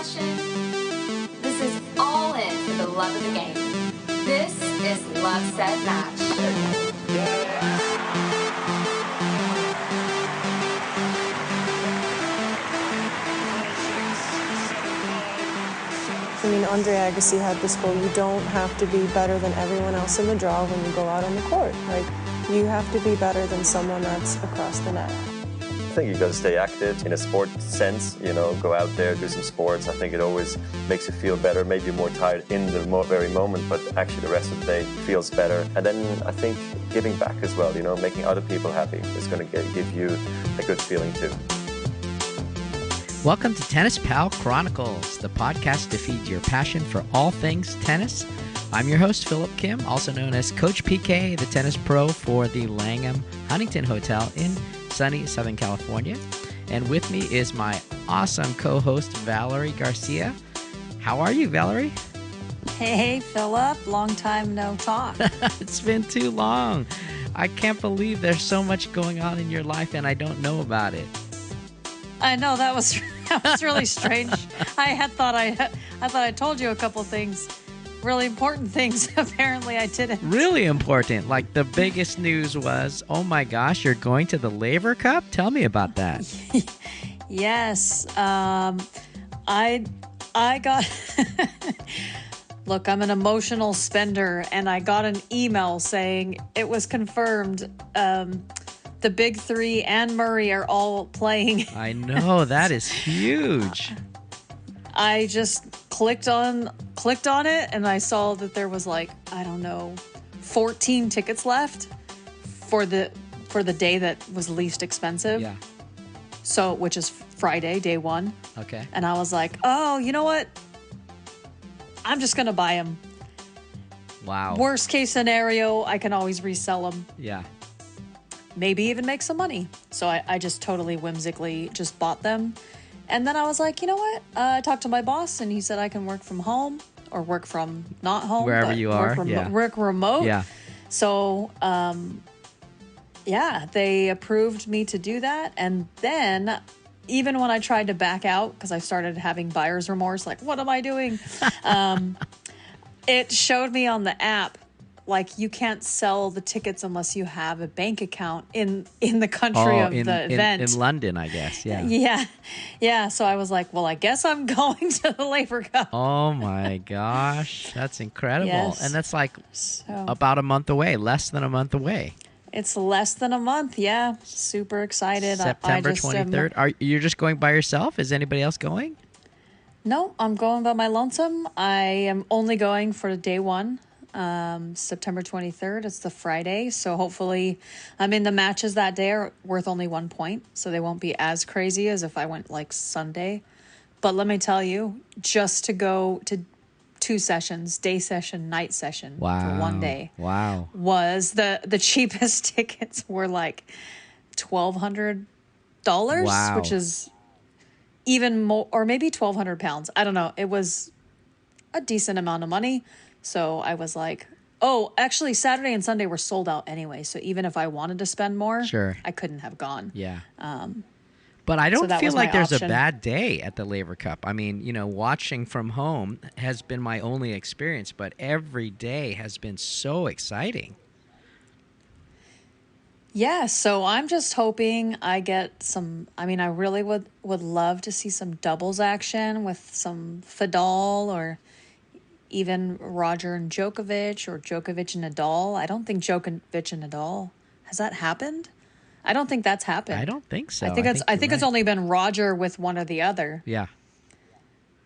passion. This is all in for the love of the game. This is LoveSetMatch. I mean, Andre Agassi had this quote, you don't have to be better than everyone else in the draw when you go out on the court. Like, you have to be better than someone that's across the net. I think you got to stay active in a sport sense, go out there, do some sports. I think it always makes you feel better. Maybe you're more tired in the very moment, but actually the rest of the day feels better. And then I think giving back as well, making other people happy is going to give you a good feeling too. Welcome to Tennis Pal Chronicles, the podcast to feed your passion for all things tennis. I'm your host, Philip Kim, also known as Coach PK, the tennis pro for the Langham Huntington Hotel in sunny Southern California. And with me is my awesome co-host, Valerie Garcia. How are you, Valerie? Hey, Philip. Long time no talk. It's been too long. I can't believe there's so much going on in your life and I don't know about it. I know, that was really strange. I thought I told you a couple things, really important things. Apparently I didn't. Really important. Like the biggest news was, oh my gosh, you're going to the Laver Cup? Tell me about that. Yes. I got Look, I'm an emotional spender and I got an email saying it was confirmed. The big three and Murray are all playing. I know, that is huge. I just clicked on it and I saw that there was 14 tickets left for the day that was least expensive. Yeah. So, which is Friday, day one. Okay. And I was like, oh, you know what? I'm just going to buy them. Wow. Worst case scenario, I can always resell them. Yeah. Maybe even make some money. So I just totally whimsically just bought them. And then I was like, you know what? I talked to my boss and he said I can work from home or work from not home. Wherever you are. Work remote. Yeah. So, they approved me to do that. And then even when I tried to back out, because I started having buyer's remorse, like, what am I doing? It showed me on the app, like, you can't sell the tickets unless you have a bank account in the country of the event. In London, I guess, yeah. Yeah, so I was like, well, I guess I'm going to the Laver Cup. Oh, my gosh. That's incredible. Yes. And that's about a month away, less than a month away. It's less than a month, yeah. Super excited. September 23rd. You're just going by yourself? Is anybody else going? No, I'm going by my lonesome. I am only going for day one. September 23rd. It's the Friday. So hopefully, the matches that day are worth only 1 point. So they won't be as crazy as if I went Sunday. But let me tell you, just to go to 2 sessions, day session, night session for 1 day. Wow. Was the cheapest tickets were $1,200, wow. Which is even more, or maybe 1,200 pounds. I don't know. It was a decent amount of money. So I was like, oh, actually Saturday and Sunday were sold out anyway. So even if I wanted to spend more, sure, I couldn't have gone. Yeah. But I don't feel like there's option. A bad day at the Laver Cup. I mean, watching from home has been my only experience, but every day has been so exciting. Yeah, so I'm just hoping I get some, I really would love to see some doubles action with some Fadal or even Roger and Djokovic or Djokovic and Nadal. I don't think Djokovic and Nadal, has that happened? I don't think that's happened. I don't think so. I think it's only been Roger with one or the other. Yeah.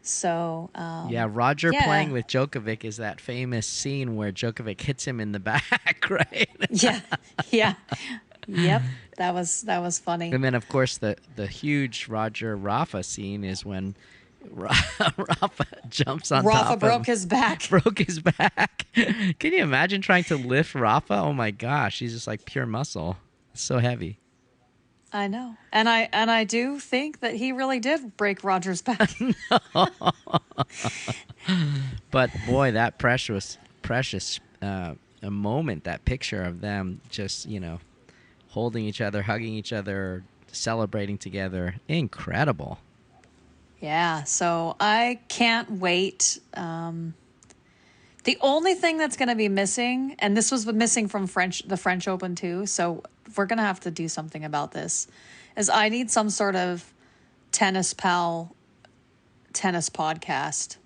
So, Roger playing with Djokovic is that famous scene where Djokovic hits him in the back, right? Yeah. Yep. That was funny. And then, of course, the huge Roger-Rafa scene is when Rafa jumps on top of him. Rafa broke his back. Can you imagine trying to lift Rafa? Oh, my gosh. He's just like pure muscle. It's so heavy. I know. And I do think that he really did break Roger's back. But, boy, that precious a moment, that picture of them just, holding each other, hugging each other, celebrating together. Incredible. Yeah, so I can't wait. The only thing that's going to be missing, and this was missing from the French Open too, so we're going to have to do something about this, is I need some sort of tennis pal tennis podcast,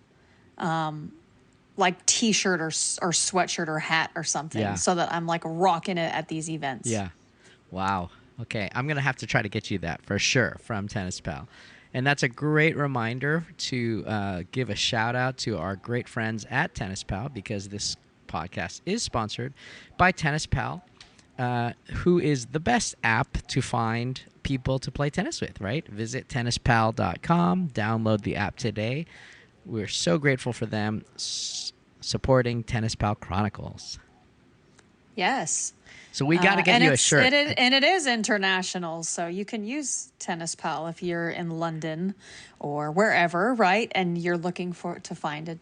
like t-shirt or sweatshirt or hat or something, so that I'm like rocking it at these events. Yeah. Wow. Okay. I'm going to have to try to get you that for sure from Tennis Pal. And that's a great reminder to give a shout out to our great friends at Tennis Pal, because this podcast is sponsored by Tennis Pal, who is the best app to find people to play tennis with, right? Visit tennispal.com, download the app today. We're so grateful for them supporting Tennis Pal Chronicles. Yes. So we got to get you a shirt. It is international, so you can use Tennis Pal if you're in London or wherever, right? And you're looking to find a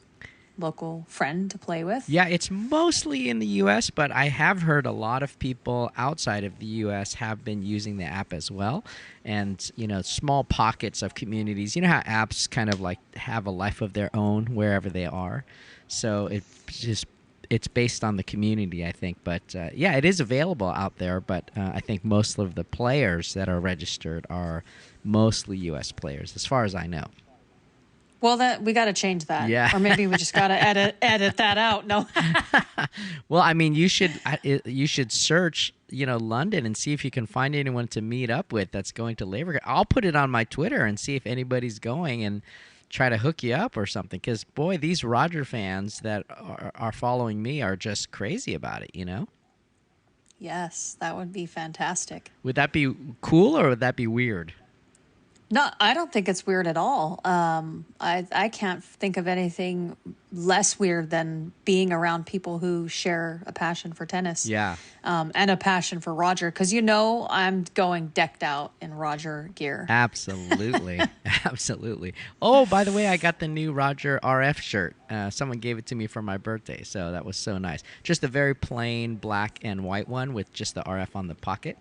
local friend to play with. Yeah, it's mostly in the U.S., but I have heard a lot of people outside of the U.S. have been using the app as well. And, you know, small pockets of communities. You know how apps kind of like have a life of their own wherever they are. So it's based on the community, I think. But, yeah, it is available out there. But I think most of the players that are registered are mostly U.S. players, as far as I know. Well, we got to change that. Yeah. Or maybe we just got to edit that out. No. Well, I mean, you should search, you know, London and see if you can find anyone to meet up with that's going to Labor Cup. I'll put it on my Twitter and see if anybody's going and try to hook you up or something. Because, boy, these Roger fans that are following me are just crazy about it, you know? Yes, that would be fantastic. Would that be cool or would that be weird? No, I don't think it's weird at all. I can't think of anything less weird than being around people who share a passion for tennis. Yeah. And a passion for Roger, because you know I'm going decked out in Roger gear. Absolutely. Absolutely. Oh, by the way, I got the new Roger RF shirt. Someone gave it to me for my birthday, so that was so nice. Just a very plain black and white one with just the RF on the pocket.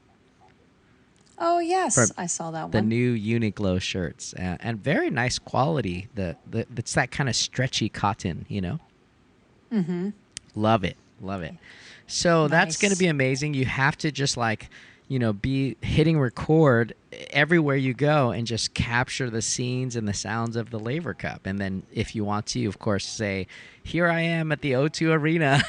Oh, yes. I saw that one. The new Uniqlo shirts. And very nice quality. It's that kind of stretchy cotton, you know? Mm-hmm. Love it. Love it. So that's going to be amazing. You have to just like, you know, be hitting record everywhere you go and just capture the scenes and the sounds of the Laver Cup. And then if you want to, of course, say, here I am at the O2 Arena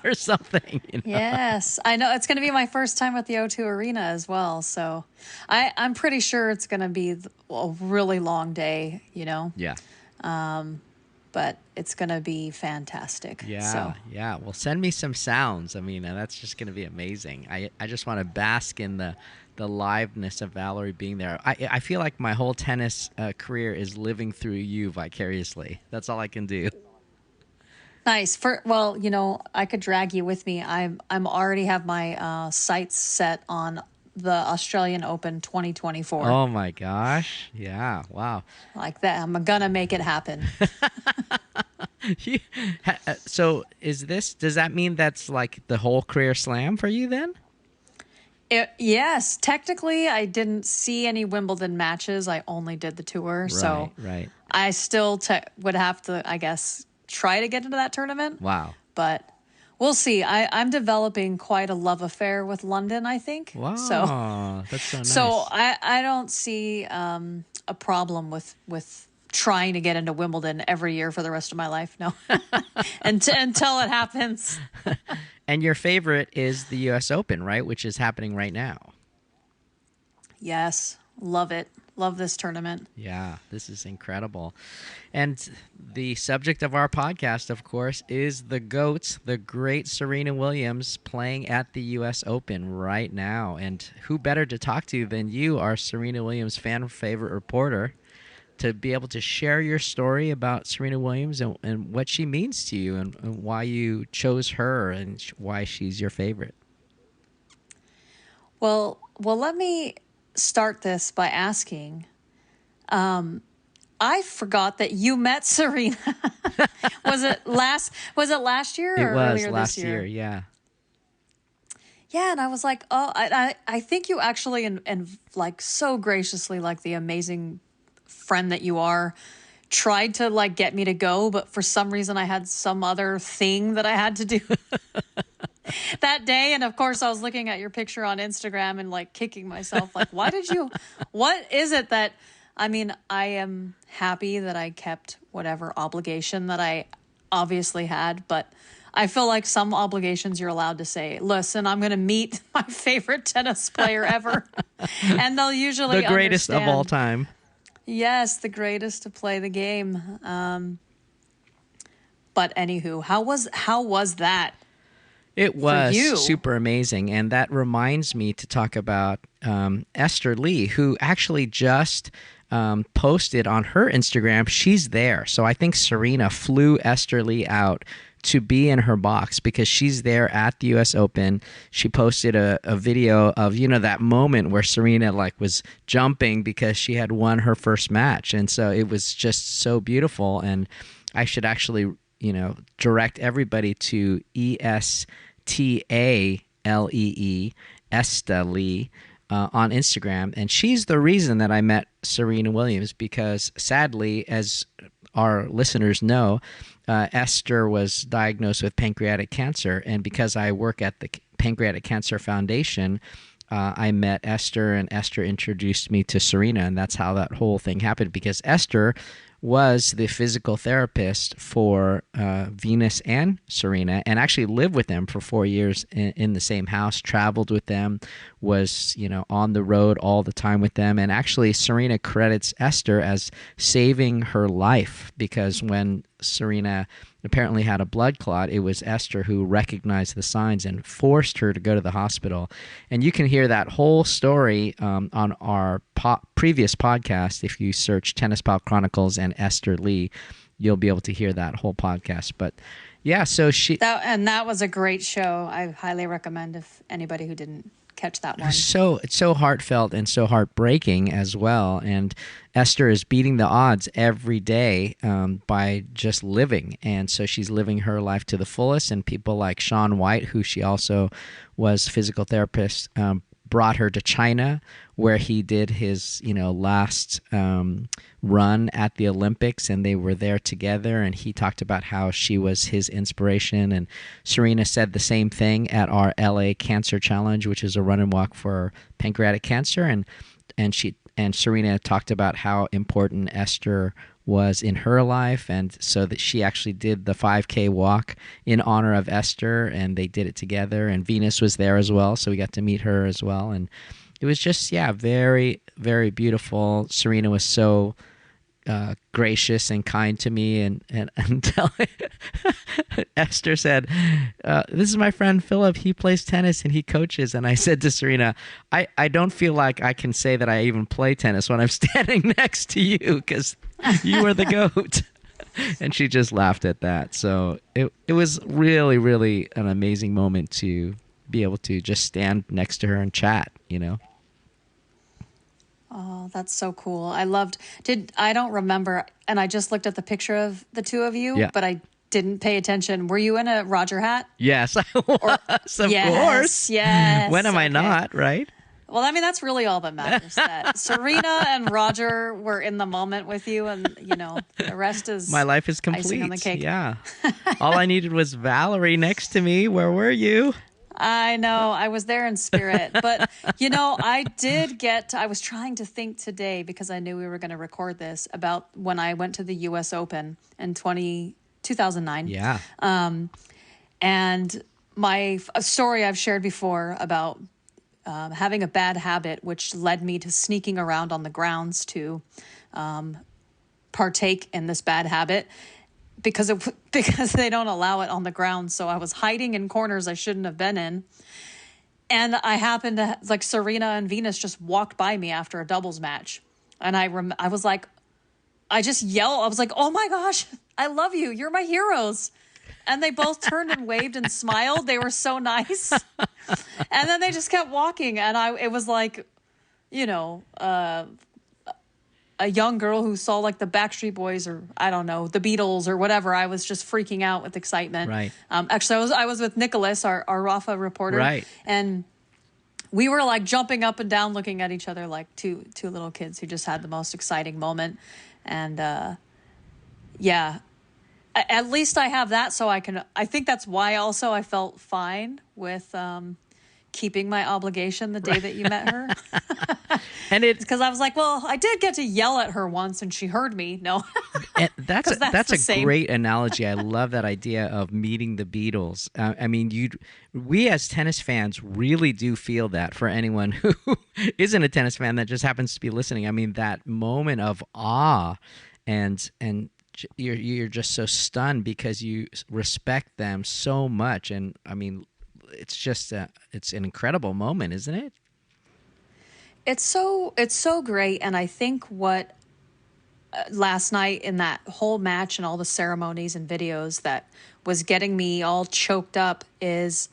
or something. You know? Yes, I know. It's going to be my first time at the O2 Arena as well. So I'm pretty sure it's going to be a really long day, you know? Yeah. But it's going to be fantastic. Yeah, so. yeah. Well, send me some sounds. I mean, that's just going to be amazing. I just want to bask in the liveness of Valerie being there. I feel like my whole tennis career is living through you vicariously. That's all I can do. Nice. Well, you know, I could drag you with me. I'm already have my sights set on the Australian Open 2024. Oh my gosh. Yeah. Wow. Like that. I'm gonna make it happen. So does that mean that's like the whole career slam for you then? Yes. Technically, I didn't see any Wimbledon matches. I only did the tour. So right. I still would have to, I guess, try to get into that tournament. Wow. But we'll see. I'm developing quite a love affair with London, I think. Wow. So that's so nice. So I don't see a problem with trying to get into Wimbledon every year for the rest of my life. No. Until it happens. And your favorite is the U.S. Open, right? Which is happening right now. Yes. Love it. Love this tournament. Yeah, this is incredible. And the subject of our podcast, of course, is the GOAT, the great Serena Williams, playing at the U.S. Open right now. And who better to talk to than you, our Serena Williams fan favorite reporter, to be able to share your story about Serena Williams and what she means to you and why you chose her and why she's your favorite. Well, let me start this by asking, I forgot that you met Serena. Was it last year or earlier last this year? Yeah. Yeah, and I was like, oh, I think you actually and like so graciously, like the amazing friend that you are, tried to like get me to go, but for some reason I had some other thing that I had to do that day. And of course I was looking at your picture on Instagram and like kicking myself, like, what is it that, I mean, I am happy that I kept whatever obligation that I obviously had, but I feel like some obligations you're allowed to say, listen, I'm going to meet my favorite tennis player ever. And they'll usually The greatest understand. of all time. Yes, the greatest to play the game. But anywho, how was that? It was you? super amazing. And that reminds me to talk about Esther Lee, who actually just posted on her Instagram. She's there. So I think Serena flew Esther Lee out to be in her box because she's there at the US Open. She posted a video of, that moment where Serena like was jumping because she had won her first match. And so it was just so beautiful. And I should actually, direct everybody to ESTALEE, Esta Lee, on Instagram. And she's the reason that I met Serena Williams because sadly, as our listeners know, Esther was diagnosed with pancreatic cancer, and because I work at the Pancreatic Cancer Foundation, I met Esther, and Esther introduced me to Serena, and that's how that whole thing happened, because Esther was the physical therapist for Venus and Serena, and actually lived with them for 4 years in the same house, traveled with them, was on the road all the time with them. And actually Serena credits Esther as saving her life, because when Serena apparently had a blood clot, it was Esther who recognized the signs and forced her to go to the hospital. And you can hear that whole story on our previous podcast. If you search Tennis Pal Chronicles and Esther Lee, you'll be able to hear that whole podcast. But yeah, so that was a great show. I highly recommend if anybody who didn't catch that one. It's so heartfelt and so heartbreaking as well. And Esther is beating the odds every day by just living. And so she's living her life to the fullest. And people like Shaun White, who she also was physical therapist, brought her to China, where he did his last run at the Olympics, and they were there together, and he talked about how she was his inspiration. And Serena said the same thing at our LA Cancer Challenge, which is a run and walk for pancreatic cancer, and Serena talked about how important Esther was in her life, and so that she actually did the 5K walk in honor of Esther, and they did it together. And Venus was there as well, so we got to meet her as well. And it was just, very, very beautiful. Serena was so gracious and kind to me, and until Esther said, this is my friend Philip, he plays tennis and he coaches. And I said to Serena, I don't feel like I can say that I even play tennis when I'm standing next to you, because you were the GOAT. And she just laughed at that. So it was really, really an amazing moment to be able to just stand next to her and chat, Oh, that's so cool. I don't remember, and I just looked at the picture of the two of you, but I didn't pay attention. Were you in a Roger hat? Yes, I was, of course. Yes. When am I not, right? Well, I mean, that's really all that matters. That Serena and Roger were in the moment with you, and the rest is my life is complete. Icing on the cake. Yeah. All I needed was Valerie next to me. Where were you? I know. I was there in spirit. But, I was trying to think today, because I knew we were going to record this, about when I went to the US Open in 2009. Yeah. And a story I've shared before about having a bad habit, which led me to sneaking around on the grounds to partake in this bad habit. Because they don't allow it on the ground. So I was hiding in corners I shouldn't have been in. And I happened to, Serena and Venus just walked by me after a doubles match. And I was like, I just yelled. I was like, oh my gosh, I love you. You're my heroes. And they both turned and waved and smiled. They were so nice. And then they just kept walking. And it was like, a young girl who saw the Backstreet Boys, or I don't know, the Beatles or whatever. I was just freaking out with excitement. Right. Actually, I was with Nicholas, our Rafa reporter. Right. And we were like jumping up and down, looking at each other like two little kids who just had the most exciting moment. And yeah, at least I have that, so I think that's why also I felt fine with keeping my obligation the day that you met her. And it's because I was like, well, I did get to yell at her once and she heard me. No. And that's a same. great analogy. I love that idea of meeting the Beatles. I mean, we as tennis fans really do feel that. For anyone who isn't a tennis fan that just happens to be listening, I mean, that moment of awe, and you're just so stunned because you respect them so much. And I mean, it's just it's an incredible moment, isn't it? It's so great. And I think what last night in that whole match and all the ceremonies and videos that was getting me all choked up is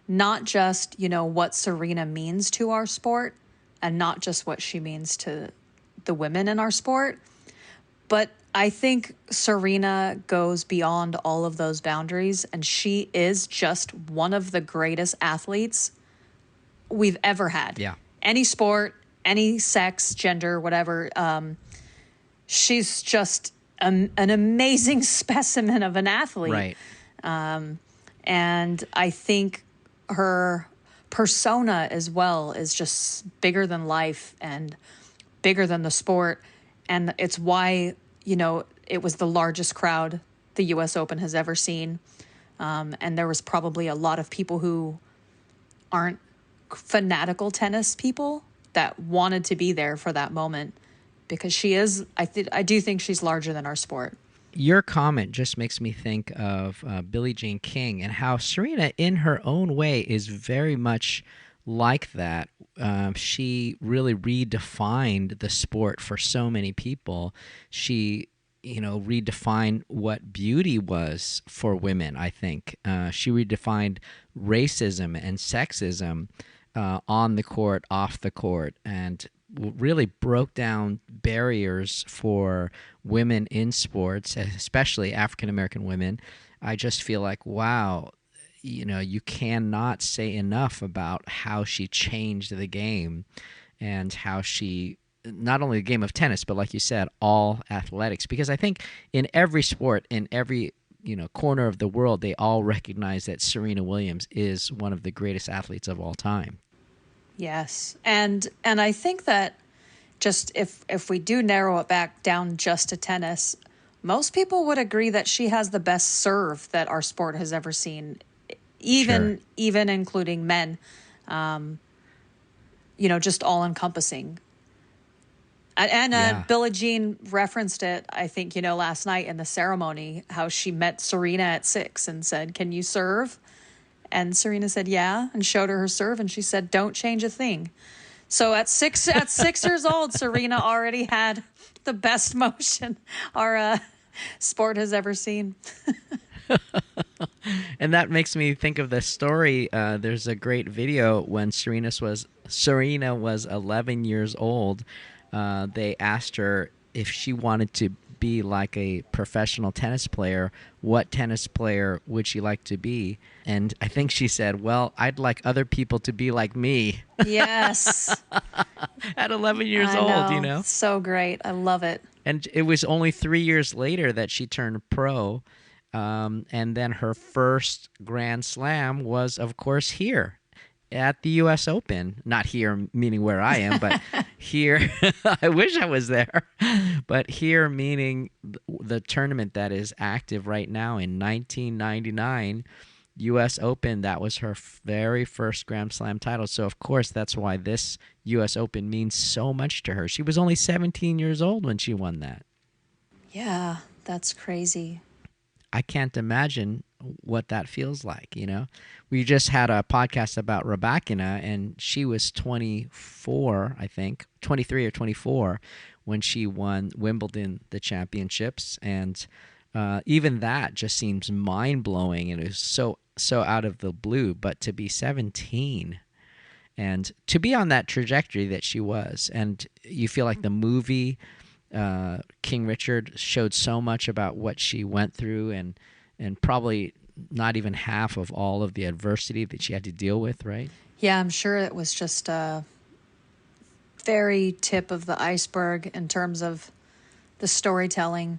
not just, what Serena means to our sport and not just what she means to the women in our sport, but I think Serena goes beyond all of those boundaries, and she is just one of the greatest athletes we've ever had. Yeah. Any sport, any sex, gender, whatever. She's just an amazing specimen of an athlete. Right. And I think her persona as well is just bigger than life and bigger than the sport. And it's why, it was the largest crowd the U.S. Open has ever seen. And there was probably a lot of people who aren't fanatical tennis people that wanted to be there for that moment, because she is, I do think she's larger than our sport. Your comment just makes me think of Billie Jean King and how Serena, in her own way, is very much like that. She really redefined the sport for so many people. She, redefined what beauty was for women, I think. She redefined racism and sexism on the court, off the court, and really broke down barriers for women in sports, especially African-American women. I just feel like, wow, you cannot say enough about how she changed the game and how she, not only the game of tennis, but like you said, all athletics. Because I think in every sport, in every corner of the world, they all recognize that Serena Williams is one of the greatest athletes of all time. Yes. And I think that just if we do narrow it back down just to tennis, most people would agree that she has the best serve that our sport has ever seen, even including men, just all encompassing. And Billie Jean referenced it, I think, last night in the ceremony, how she met Serena at 6 and said, "Can you serve?" And Serena said, "Yeah," and showed her serve, and she said, "Don't change a thing." So at 6 years old, Serena already had the best motion our sport has ever seen. And that makes me think of this story. There's a great video when Serena was 11 years old. They asked her if she wanted to be like a professional tennis player, what tennis player would she like to be? And I think she said, "Well, I'd like other people to be like me." Yes. At 11 years old, So great. I love it. And it was only 3 years later that she turned pro. And then her first Grand Slam was, of course, here at the U.S. Open. Not here, meaning where I am, but here. I wish I was there. But here, meaning the tournament that is active right now in 1999, U.S. Open. That was her very first Grand Slam title. So, of course, that's why this U.S. Open means so much to her. She was only 17 years old when she won that. Yeah, that's crazy. I can't imagine what that feels like, We just had a podcast about Rybakina, and she was 24, I think, 23 or 24 when she won Wimbledon, the championships. And even that just seems mind-blowing, and it was so out of the blue. But to be 17 and to be on that trajectory that she was, and you feel like the movie King Richard showed so much about what she went through, and probably not even half of all of the adversity that she had to deal with, right? Yeah, I'm sure it was just a very tip of the iceberg in terms of the storytelling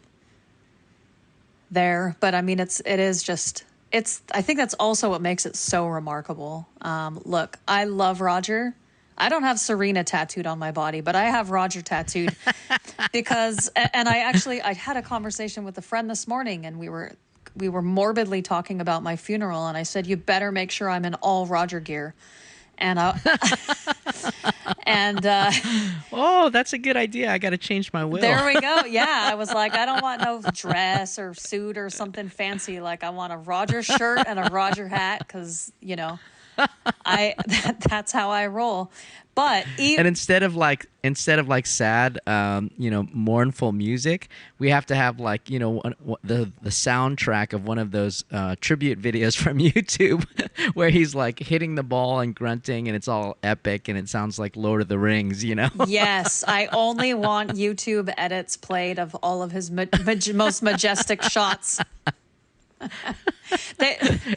there. But I mean, it is just, I think that's also what makes it so remarkable. Look, I love Roger. I don't have Serena tattooed on my body, but I have Roger tattooed because, and I had a conversation with a friend this morning, and we were morbidly talking about my funeral, and I said, you better make sure I'm in all Roger gear. And Oh, that's a good idea. I got to change my will. there we go. Yeah, I was like, I don't want no dress or suit or something fancy. Like, I want a Roger shirt and a Roger hat because, that's how I roll. But and instead of like sad, mournful music, we have to have like the soundtrack of one of those tribute videos from YouTube, where he's like hitting the ball and grunting, and it's all epic, and it sounds like Lord of the Rings. Yes, I only want YouTube edits played of all of his most majestic shots.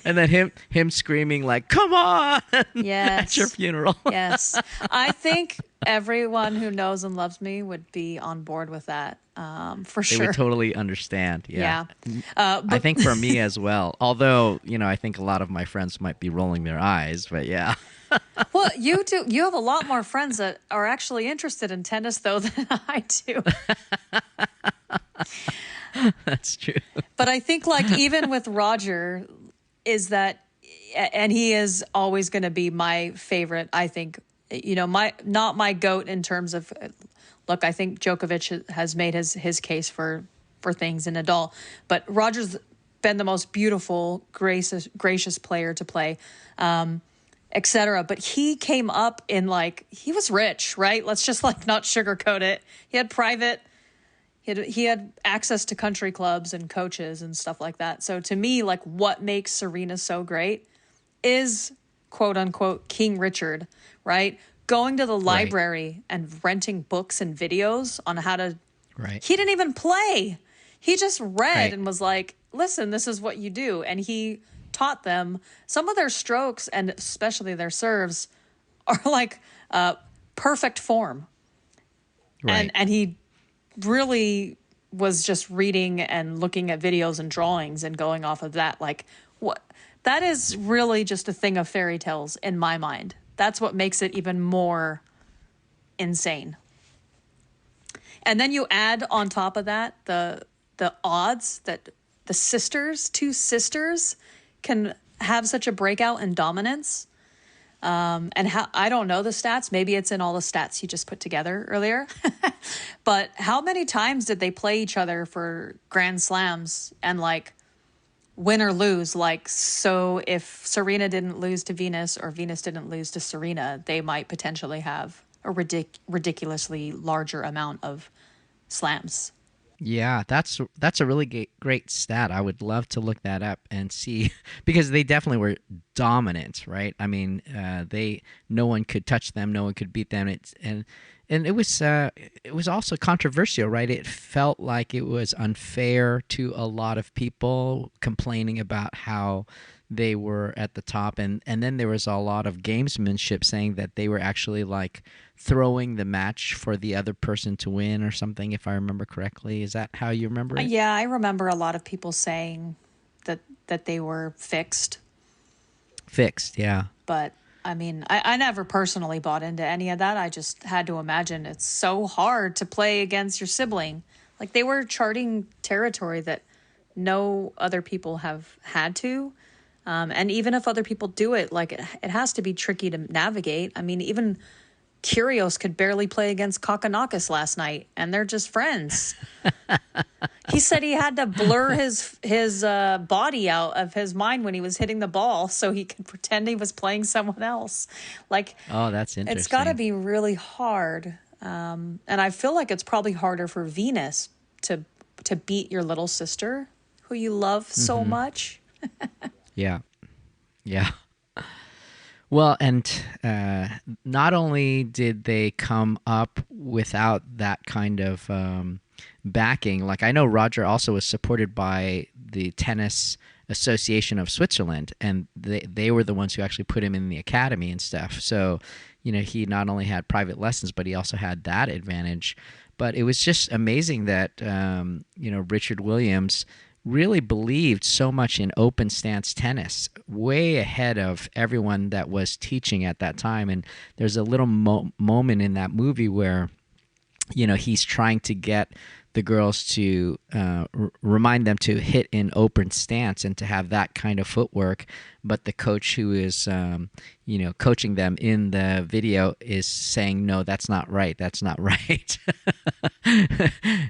And then him screaming like, "Come on!" Yes. at your funeral. Yes, I think everyone who knows and loves me would be on board with that, for sure. They would totally understand. Yeah. But I think for me as well. Although I think a lot of my friends might be rolling their eyes, but yeah. Well, you do. You have a lot more friends that are actually interested in tennis, though, than I do. That's true. But I think, like, even with Roger, is that, and he is always going to be my favorite. I think, not my GOAT in terms of, look, I think Djokovic has made his case for things in Nadal, but Roger's been the most beautiful, gracious player to play, etc. But he came up in, like, he was rich, right? Let's just like not sugarcoat it. He had private. He had access to country clubs and coaches and stuff like that. So to me, like, what makes Serena so great is, quote unquote, King Richard, right? Going to the library and renting books and videos on how to. Right. He didn't even play. He just read and was like, listen, this is what you do. And he taught them some of their strokes, and especially their serves, are like perfect form. Right. And he really was just reading and looking at videos and drawings and going off of that. Like, what? That is really just a thing of fairy tales in my mind. That's what makes it even more insane. And then you add on top of that the odds that the two sisters can have such a breakout in dominance. And how, I don't know the stats. Maybe it's in all the stats you just put together earlier. But how many times did they play each other for Grand Slams and, like, win or lose? Like, so if Serena didn't lose to Venus or Venus didn't lose to Serena, they might potentially have a ridiculously larger amount of slams. Yeah, that's a really great stat. I would love to look that up and see, because they definitely were dominant, right? I mean, no one could touch them, no one could beat them. And it was also controversial, right? It felt like it was unfair to a lot of people, complaining about how they were at the top, and then there was a lot of gamesmanship, saying that they were actually like throwing the match for the other person to win or something, if I remember correctly. Is that how you remember it? Yeah, I remember a lot of people saying that they were fixed. Fixed, yeah. But I mean, I never personally bought into any of that. I just had to imagine it's so hard to play against your sibling. Like, they were charting territory that no other people have had to. And even if other people do it, like, it has to be tricky to navigate. I mean, even Kyrgios could barely play against Kokkinakis last night, and they're just friends. He said he had to blur his body out of his mind when he was hitting the ball so he could pretend he was playing someone else. Like, oh, that's interesting. It's got to be really hard. And I feel like it's probably harder for Venus to beat your little sister, who you love so much. Yeah. Well, and not only did they come up without that kind of backing, like, I know Roger also was supported by the tennis Association of Switzerland, and they were the ones who actually put him in the academy and stuff. So, he not only had private lessons, but he also had that advantage. But it was just amazing that Richard Williams really believed so much in open stance tennis, way ahead of everyone that was teaching at that time. And there's a little moment in that movie where he's trying to get the girls to remind them to hit in open stance and to have that kind of footwork. But the coach who is, coaching them in the video is saying, no, that's not right. That's not right.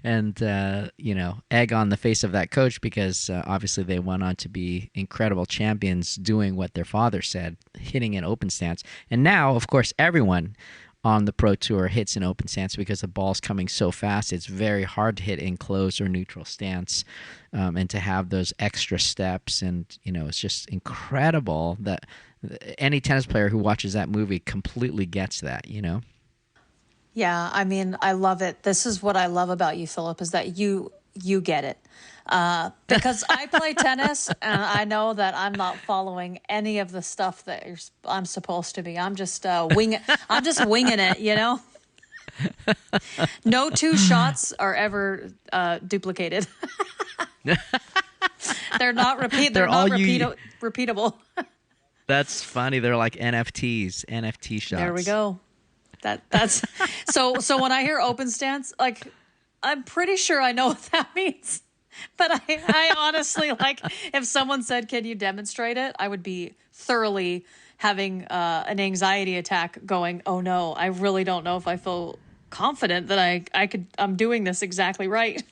And, egg on the face of that coach, because obviously they went on to be incredible champions doing what their father said, hitting in open stance. And now, of course, everyone on the Pro Tour hits in open stance because the ball's coming so fast. It's very hard to hit in closed or neutral stance, and to have those extra steps. And, it's just incredible that any tennis player who watches that movie completely gets that, Yeah, I mean, I love it. This is what I love about you, Philip, is that you get it. Because I play tennis, and I know that I'm not following any of the stuff that I'm supposed to be. I'm just winging it, No two shots are ever duplicated. They're not repeatable. That's funny. They're like NFT shots. There we go. That's so when I hear open stance, like, I'm pretty sure I know what that means. But I honestly, like, if someone said, can you demonstrate it? I would be thoroughly having an anxiety attack going, oh no, I really don't know if I feel confident that I'm doing this exactly right.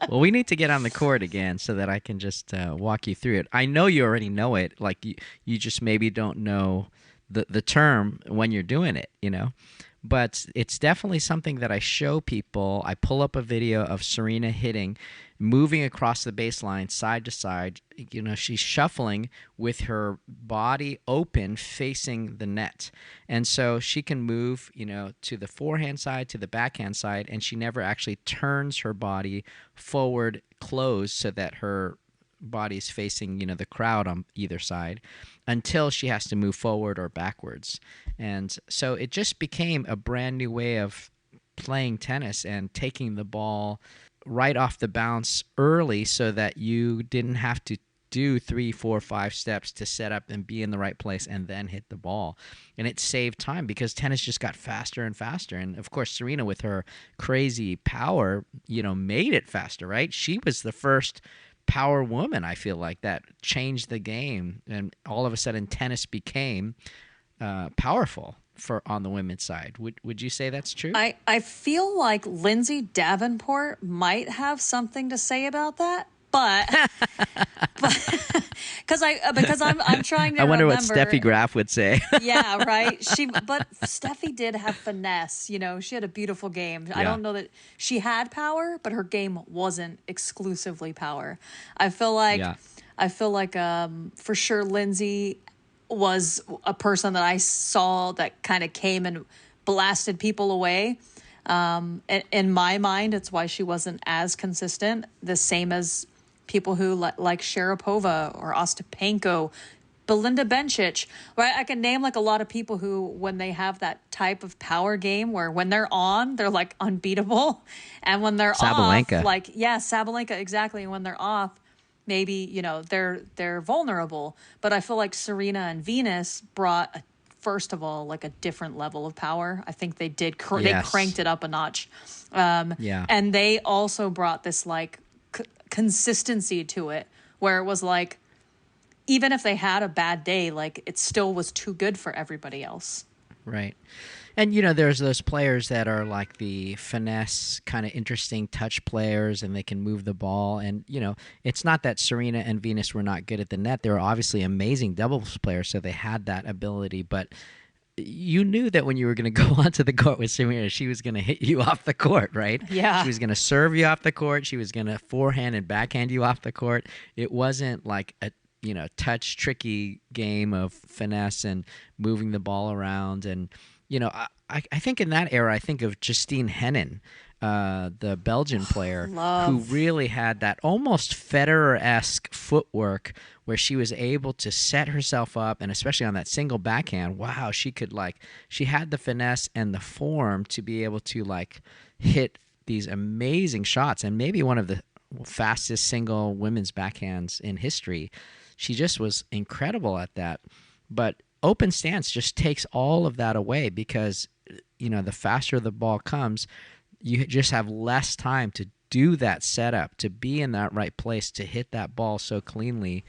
Well, we need to get on the court again so that I can just walk you through it. I know you already know it. Like, you just maybe don't know the term when you're doing it, But it's definitely something that I show people. I pull up a video of Serena hitting, moving across the baseline side to side. She's shuffling with her body open facing the net. And so she can move, to the forehand side, to the backhand side, and she never actually turns her body forward closed so that her body's facing, the crowd on either side, until she has to move forward or backwards. And so it just became a brand new way of playing tennis and taking the ball right off the bounce early so that you didn't have to do 3, 4, 5 steps to set up and be in the right place and then hit the ball. And it saved time because tennis just got faster and faster. And of course, Serena, with her crazy power, made it faster, right? She was the first power woman, I feel like, that changed the game, and all of a sudden tennis became powerful on the women's side. Would you say that's true? I feel like Lindsay Davenport might have something to say about that, but because I'm trying to. I wonder remember, what Steffi Graf would say. Yeah, right. But Steffi did have finesse. She had a beautiful game. Yeah. I don't know that she had power, but her game wasn't exclusively power. I feel like for sure Lindsay was a person that I saw that kind of came and blasted people away. In my mind, it's why she wasn't as consistent. The same as people who like Sharapova or Ostapenko, Belinda Bencic, right? I can name like a lot of people who, when they have that type of power game where when they're on, they're like unbeatable. And when they're Sabalenka. off, Sabalenka, exactly. And when they're off, maybe, they're vulnerable. But I feel like Serena and Venus brought, first of all, like a different level of power. I think they did. They cranked it up a notch. And they also brought this like consistency to it where it was like, even if they had a bad day, like it still was too good for everybody else. Right. And, there's those players that are like the finesse kind of interesting touch players, and they can move the ball. And, it's not that Serena and Venus were not good at the net. They were obviously amazing doubles players, so they had that ability. But you knew that when you were going to go onto the court with Serena, she was going to hit you off the court, right? Yeah. She was going to serve you off the court. She was going to forehand and backhand you off the court. It wasn't like a touch tricky game of finesse and moving the ball around. And, I think in that era, I think of Justine Henin the Belgian player, Love. who really had that almost Federer-esque footwork where she was able to set herself up, and especially on that single backhand, wow, she had the finesse and the form to be able to like hit these amazing shots, and maybe one of the fastest single women's backhands in history. She just was incredible at that. But open stance just takes all of that away because, the faster the ball comes, you just have less time to do that setup, to be in that right place, to hit that ball so cleanly,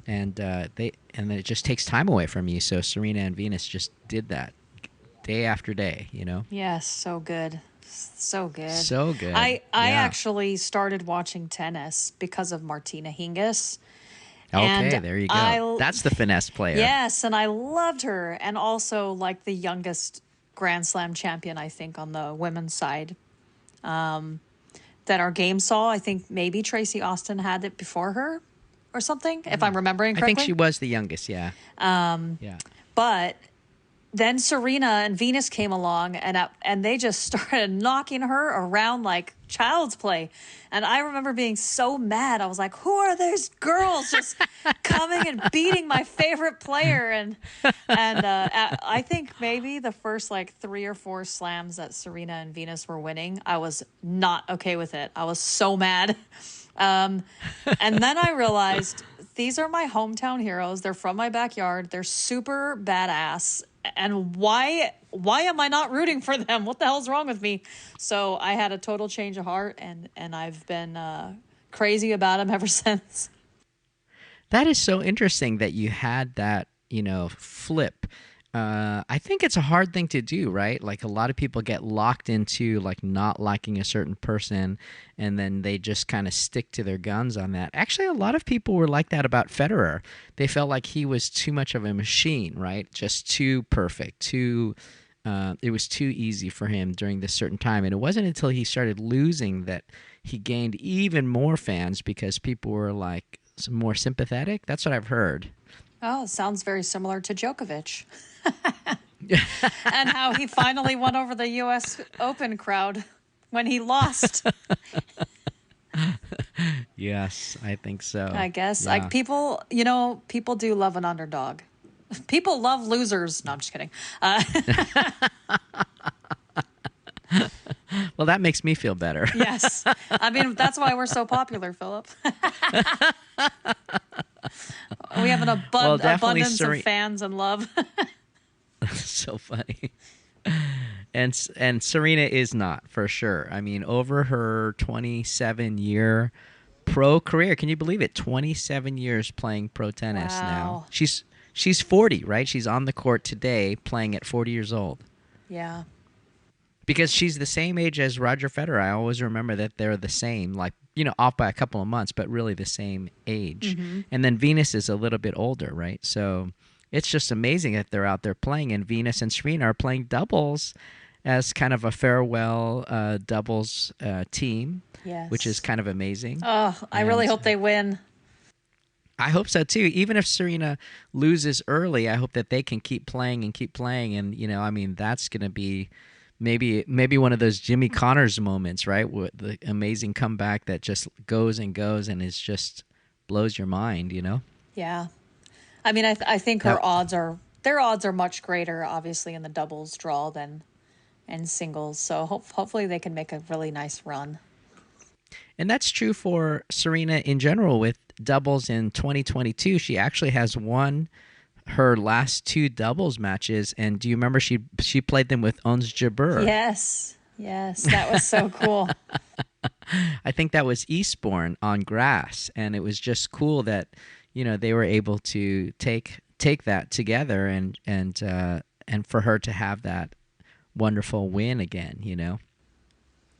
and then it just takes time away from you. So Serena and Venus just did that day after day. Yes, so good. So good. So good. I Yeah. actually started watching tennis because of Martina Hingis. Okay, And there you go. That's the finesse player. Yes, and I loved her. And also like the youngest Grand Slam champion, I think, on the women's side. That our game saw. I think maybe Tracy Austin had it before her or something, if I'm remembering correctly. I think she was the youngest, yeah. Yeah. But then Serena and Venus came along, and they just started knocking her around like child's play. And I remember being so mad. I was like, who are these girls just coming and beating my favorite player? And I think maybe the first like 3 or 4 slams that Serena and Venus were winning, I was not okay with it. I was so mad. And then I realized these are my hometown heroes. They're from my backyard. They're super badass. And why am I not rooting for them? What the hell's wrong with me? So I had a total change of heart, and I've been crazy about them ever since. That is so interesting that you had that, flip. I think it's a hard thing to do, right? Like a lot of people get locked into like not liking a certain person, and then they just kind of stick to their guns on that. Actually, a lot of people were like that about Federer. They felt like he was too much of a machine, right? Just too perfect, it was too easy for him during this certain time. And it wasn't until he started losing that he gained even more fans because people were like more sympathetic. That's what I've heard. Oh, sounds very similar to Djokovic. And how he finally won over the US Open crowd when he lost. Yes, I think so. I guess. Yeah. Like people do love an underdog. People love losers. No, I'm just kidding. Well, that makes me feel better. Yes. I mean, that's why we're so popular, Philip. We have an abundance of fans and love. So funny. And Serena is not, for sure. I mean, over her 27-year pro career, can you believe it? 27 years playing pro tennis now. She's 40, right? She's on the court today playing at 40 years old. Yeah. Because she's the same age as Roger Federer. I always remember that they're the same, like, off by a couple of months, but really the same age. Mm-hmm. And then Venus is a little bit older, right? So it's just amazing that they're out there playing, and Venus and Serena are playing doubles as kind of a farewell doubles team, yes. Which is kind of amazing. Oh, I really hope they win. I hope so too. Even if Serena loses early, I hope that they can keep playing. And that's going to be maybe one of those Jimmy Connors moments, right? With the amazing comeback that just goes and is just blows your mind, Yeah. I mean, I think their odds are much greater, obviously, in the doubles draw than in singles. So hopefully they can make a really nice run. And that's true for Serena in general with doubles in 2022. She actually has won her last 2 doubles matches. And do you remember she played them with Ons Jabeur? Yes, that was so cool. I think that was Eastbourne on grass, and it was just cool that they were able to take that together and for her to have that wonderful win again.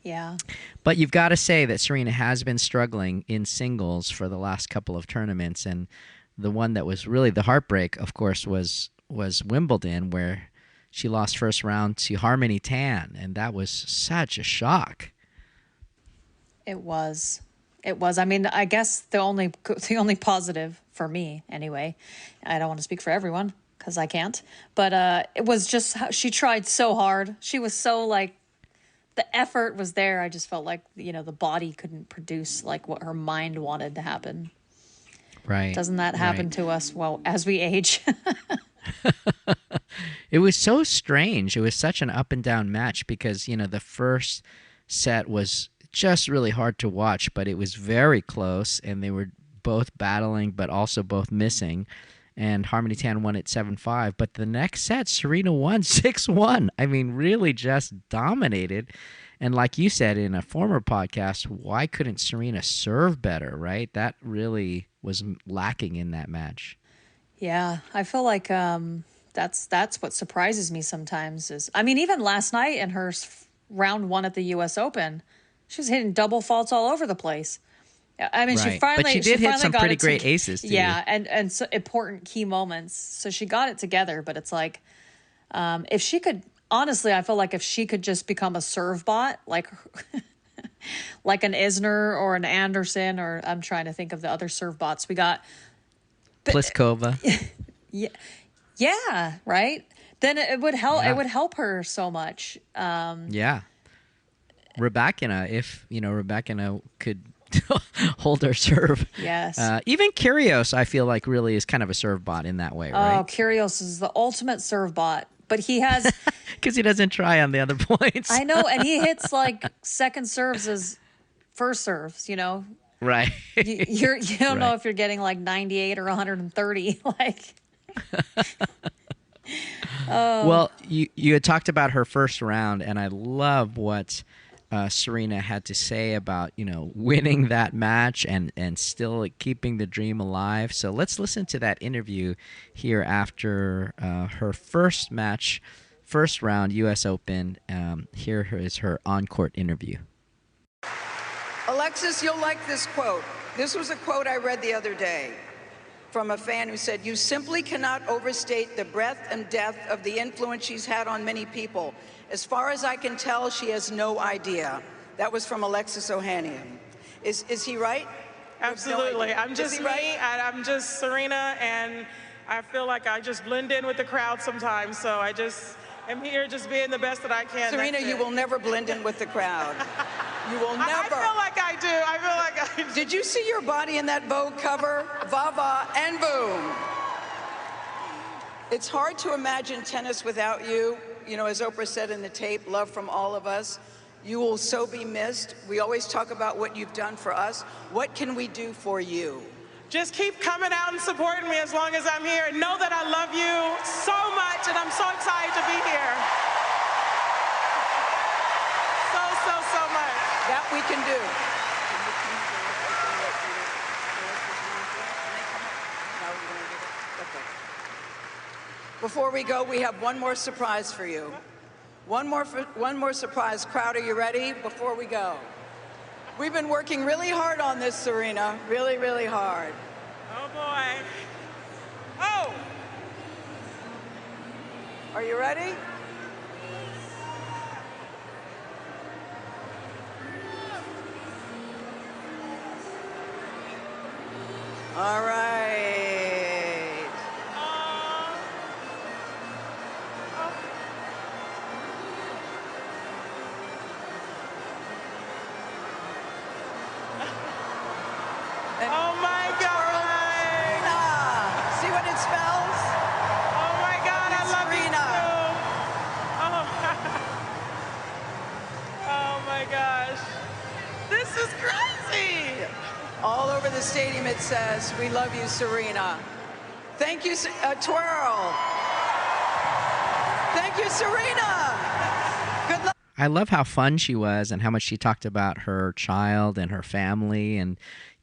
Yeah. But you've got to say that Serena has been struggling in singles for the last couple of tournaments, and the one that was really the heartbreak, of course, was Wimbledon, where she lost first round to Harmony Tan, and that was such a shock. It was. I mean, I guess the only positive for me, anyway. I don't want to speak for everyone because I can't. But it was just how she tried so hard. She was so the effort was there. I just felt like, the body couldn't produce like what her mind wanted to happen. Right. Doesn't that happen to us as we age? It was so strange. It was such an up and down match because, the first set was just really hard to watch, but it was very close, and they were both battling but also both missing. And Harmony Tan won it 7-5. But the next set, Serena won 6-1. I mean, really just dominated. And like you said in a former podcast, why couldn't Serena serve better, right? That really was lacking in that match. Yeah, I feel like that's what surprises me sometimes is, I mean, even last night in her round 1 at the U.S. Open, she was hitting double faults all over the place. I mean, right. she finally, but she did hit some pretty great to, aces too. Yeah, and so important key moments. So she got it together, but it's like, if she could, honestly, I feel like if she could just become a serve bot, like like an Isner or an Anderson, or I'm trying to think of the other serve bots we got. Pliskova. Yeah, right. Then it would help. Yeah. It would help her so much. Yeah, Rybakina, if Rybakina could hold her serve. Yes. Even Kyrgios, I feel like really is kind of a serve bot in that way, right? Oh, Kyrgios is the ultimate serve bot, but he has because he doesn't try on the other points. I know, and he hits like second serves as first serves. Right. You don't know if you're getting like 98 or 130. Like. Well, you had talked about her first round, and I love what Serena had to say about winning that match and still keeping the dream alive. So let's listen to that interview here after her first match, first round U.S. Open. Here is her on-court interview. Alexis, you'll like this quote. This was a quote I read the other day from a fan who said, "You simply cannot overstate the breadth and depth of the influence she's had on many people. As far as I can tell, she has no idea." That was from Alexis Ohanian. Is he right? Absolutely. No, I'm just me, and I'm just Serena, and I feel like I just blend in with the crowd sometimes, so I just am here just being the best that I can. Serena, you will never blend in with the crowd. You will never. I feel like I do. I feel like I do. Did you see your body in that Vogue cover? Va-va and boom. It's hard to imagine tennis without you. As Oprah said in the tape, love from all of us. You will so be missed. We always talk about what you've done for us. What can we do for you? Just keep coming out and supporting me as long as I'm here. And know that I love you so much, and I'm so excited to be here. So much. That we can do. Before we go, we have one more surprise for you. One more surprise. Crowd, are you ready? Before we go. We've been working really hard on this, Serena. Really, really hard. Oh, boy. Oh! Are you ready? All right. Oh my God! See what it spells? Oh my God, I love you too. Oh my gosh. This is crazy. All over the stadium it says, "We love you, Serena." Thank you, twirl. Thank you, Serena. Good luck. I love how fun she was and how much she talked about her child and her family and,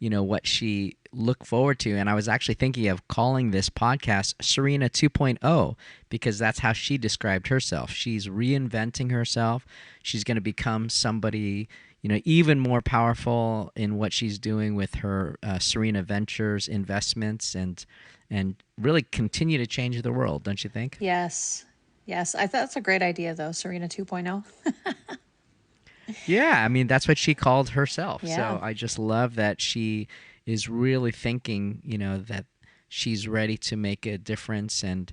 what she looked forward to. And I was actually thinking of calling this podcast Serena 2.0 because that's how she described herself. She's reinventing herself. She's going to become somebody, even more powerful in what she's doing with her Serena Ventures investments and really continue to change the world, don't you think? Yes. I thought that's a great idea, though, Serena 2.0. Yeah, I mean, that's what she called herself. Yeah. So I just love that she is really thinking, that she's ready to make a difference and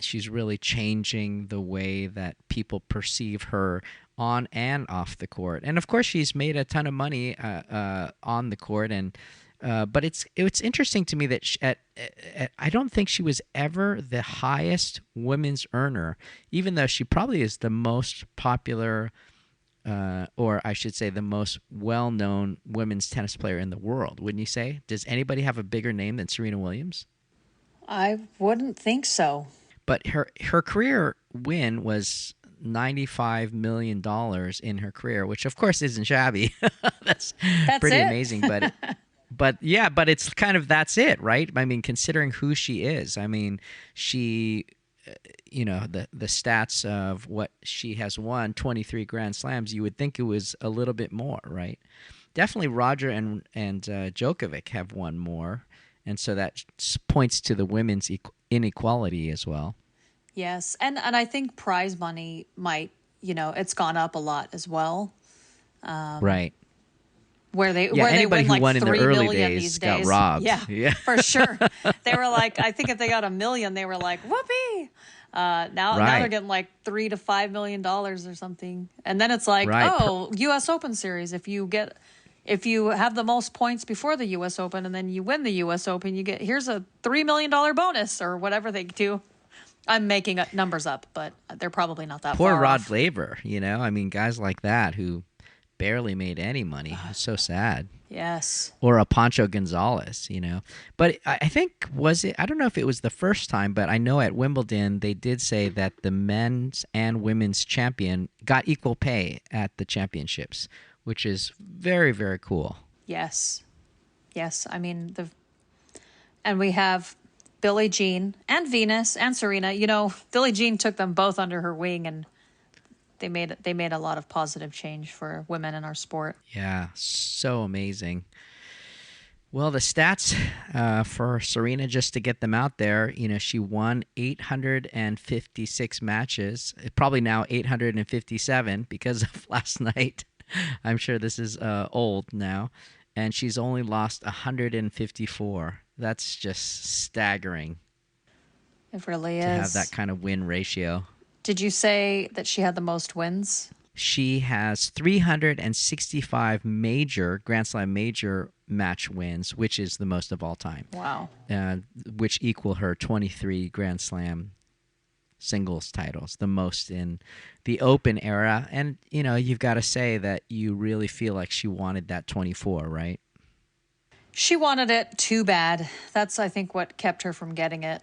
she's really changing the way that people perceive her on and off the court. And of course, she's made a ton of money on the court. And but it's interesting to me that I don't think she was ever the highest women's earner, even though she probably is the most popular, or I should say, the most well-known women's tennis player in the world. Wouldn't you say? Does anybody have a bigger name than Serena Williams? I wouldn't think so. But her career win was $95 million in her career, which of course isn't shabby. That's pretty amazing. But yeah, but it's kind of, that's it, right? I mean, considering who she is, I mean, she, the stats of what she has won, 23 Grand Slams, you would think it was a little bit more, right? Definitely Roger and Djokovic have won more. And so that points to the women's inequality as well. Yes. And I think prize money might, it's gone up a lot as well. Right. Where they anybody win who like won in the 3 early million days these got days. robbed. Yeah, for sure. They were like, I think if they got $1 million, they were like, whoopee. Now they're getting like $3 to $5 million or something. And then it's like, U.S. Open series. If you have the most points before the U.S. Open and then you win the U.S. Open, here's a $3 million bonus or whatever they do. I'm making numbers up, but they're probably not that Poor far Rod off. Laver, I mean, guys like that who barely made any money. It's so sad. Yes. Or a Pancho Gonzalez, But I think, I don't know if it was the first time, but I know at Wimbledon they did say that the men's and women's champion got equal pay at the championships, which is very, very cool. Yes. Yes. I mean, and we have Billie Jean and Venus and Serena. Billie Jean took them both under her wing, and they made a lot of positive change for women in our sport. Yeah, so amazing. Well, the stats for Serena, just to get them out there, she won 856 matches, probably now 857 because of last night. I'm sure this is old now. And she's only lost 154. That's just staggering. It really is. To have that kind of win ratio. Did you say that she had the most wins? She has 365 Grand Slam major match wins, which is the most of all time. Wow. Which equal her 23 Grand Slam singles titles, the most in the Open era. And, you've got to say that you really feel like she wanted that 24, right? She wanted it too bad. That's, I think, what kept her from getting it.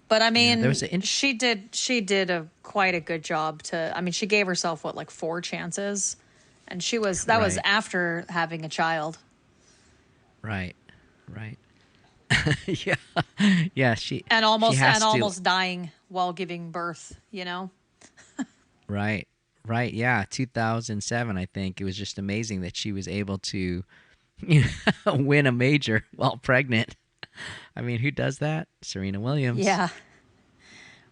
But I mean, she did quite a good job she gave herself 4 chances, and that was after having a child. Right. Yeah. She almost dying while giving birth. Right. Yeah. 2007, I think it was just amazing that she was able to win a major while pregnant. I mean, who does that? Serena Williams. Yeah.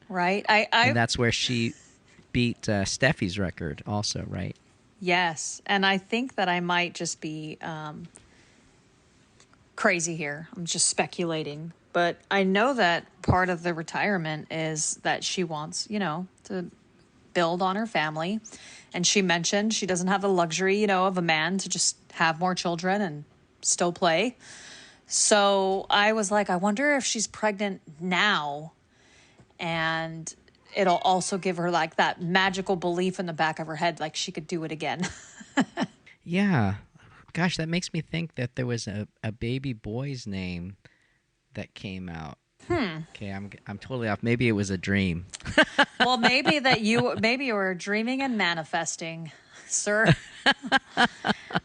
Right. And that's where she beat Steffi's record also, right? Yes. And I think that I might just be crazy here. I'm just speculating. But I know that part of the retirement is that she wants, to build on her family. And she mentioned she doesn't have the luxury, of a man to just have more children and still play. So I was like, I wonder if she's pregnant now, and it'll also give her that magical belief in the back of her head, like she could do it again. Yeah. Gosh, that makes me think that there was a baby boy's name that came out. Okay, I'm totally off. Maybe it was a dream. Well, maybe you were dreaming and manifesting, sir.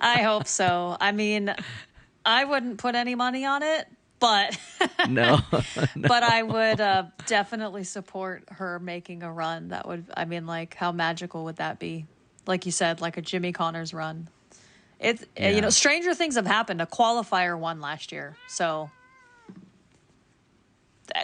I hope so. I mean, I wouldn't put any money on it, but no. But I would definitely support her making a run. That would, how magical would that be? Like you said, like a Jimmy Connors run. Stranger things have happened. A qualifier won last year, so.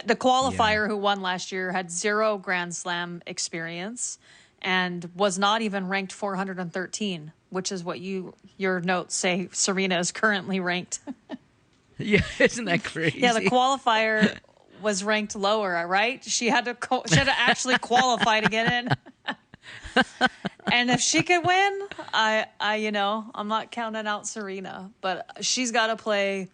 The qualifier who won last year had 0 Grand Slam experience and was not even ranked 413, which is what your notes say Serena is currently ranked. Yeah, isn't that crazy? Yeah, the qualifier was ranked lower, right? She had to actually qualify to get in. And if she could win, I'm not counting out Serena, but she's got to play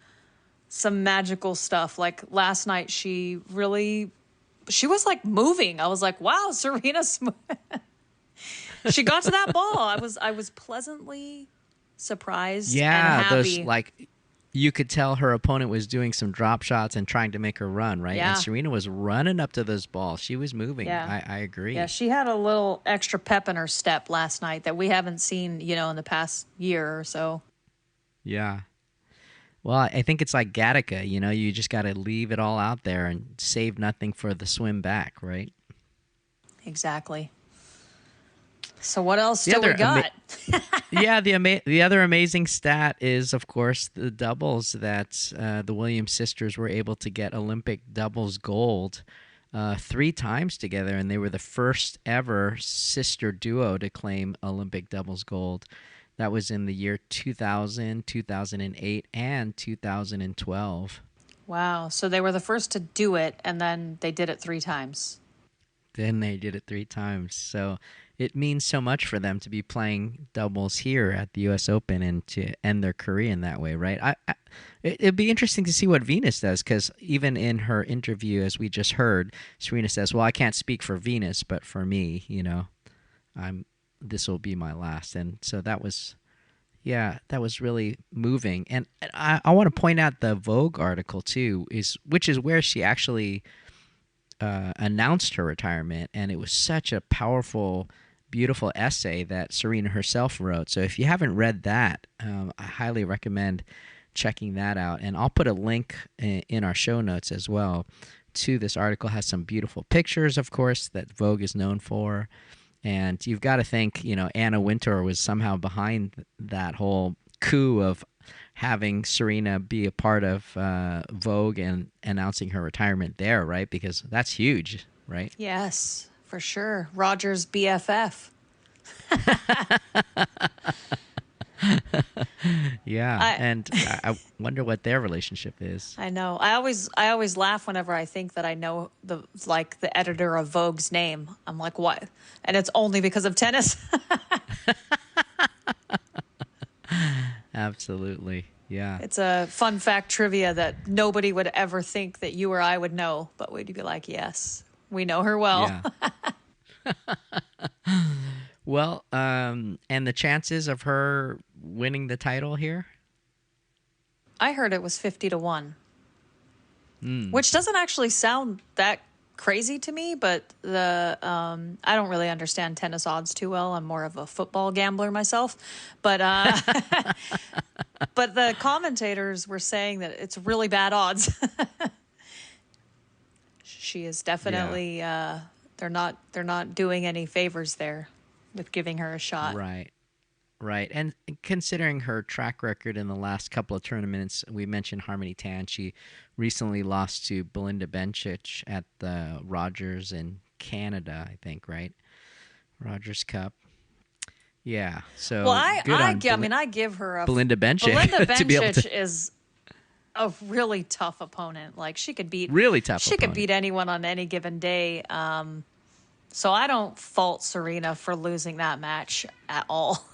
some magical stuff. Like last night, she was like moving. I was like, wow, Serena's she got to that ball. I was pleasantly surprised and happy. Those like you could tell her opponent was doing some drop shots and trying to make her run, right? Yeah. And Serena was running up to those balls. She was moving. Yeah. I agree. Yeah, she had a little extra pep in her step last night that we haven't seen, in the past year or so. Yeah. Well, I think it's like Gattaca, you just got to leave it all out there and save nothing for the swim back, right? Exactly. So what else do we got? The other amazing stat is, of course, the doubles that the Williams sisters were able to get Olympic doubles gold 3 times together, and they were the first ever sister duo to claim Olympic doubles gold. That was in the year 2000, 2008, and 2012. Wow. So they were the first to do it, and then they did it 3 times. Then they did it 3 times. So it means so much for them to be playing doubles here at the U.S. Open and to end their career in that way, right? It'd be interesting to see what Venus does, because even in her interview, as we just heard, Serena says, well, I can't speak for Venus, but for me, this will be my last. And so that was really moving. And I want to point out the Vogue article too, which is where she actually announced her retirement, and it was such a powerful, beautiful essay that Serena herself wrote. So if you haven't read that, I highly recommend checking that out. And I'll put a link in our show notes as well to this article. It has some beautiful pictures, of course, that Vogue is known for. And you've got to think, Anna Wintour was somehow behind that whole coup of having Serena be a part of Vogue and announcing her retirement there, right? Because that's huge, right? Yes, for sure. Roger's BFF. Yeah, and I wonder what their relationship is. I know. I always laugh whenever I think that I know the editor of Vogue's name. I'm like, what? And it's only because of tennis. Absolutely. Yeah. It's a fun fact trivia that nobody would ever think that you or I would know, but we'd be like, yes, we know her well. Yeah. Well, and the chances of her winning the title here? I heard it was 50-1, which doesn't actually sound that crazy to me, but I don't really understand tennis odds too well. I'm more of a football gambler myself, but but the commentators were saying that it's really bad odds. She is definitely they're not doing any favors there with giving her a shot. Right. And considering her track record in the last couple of tournaments, we mentioned Harmony Tan. She recently lost to Belinda Bencic at the Rogers in Canada, I think, right? Rogers Cup. Yeah. So well, I give her Belinda Bencic. Belinda to be able Bencic to... is a really tough opponent. Like she could beat could beat anyone on any given day. So I don't fault Serena for losing that match at all.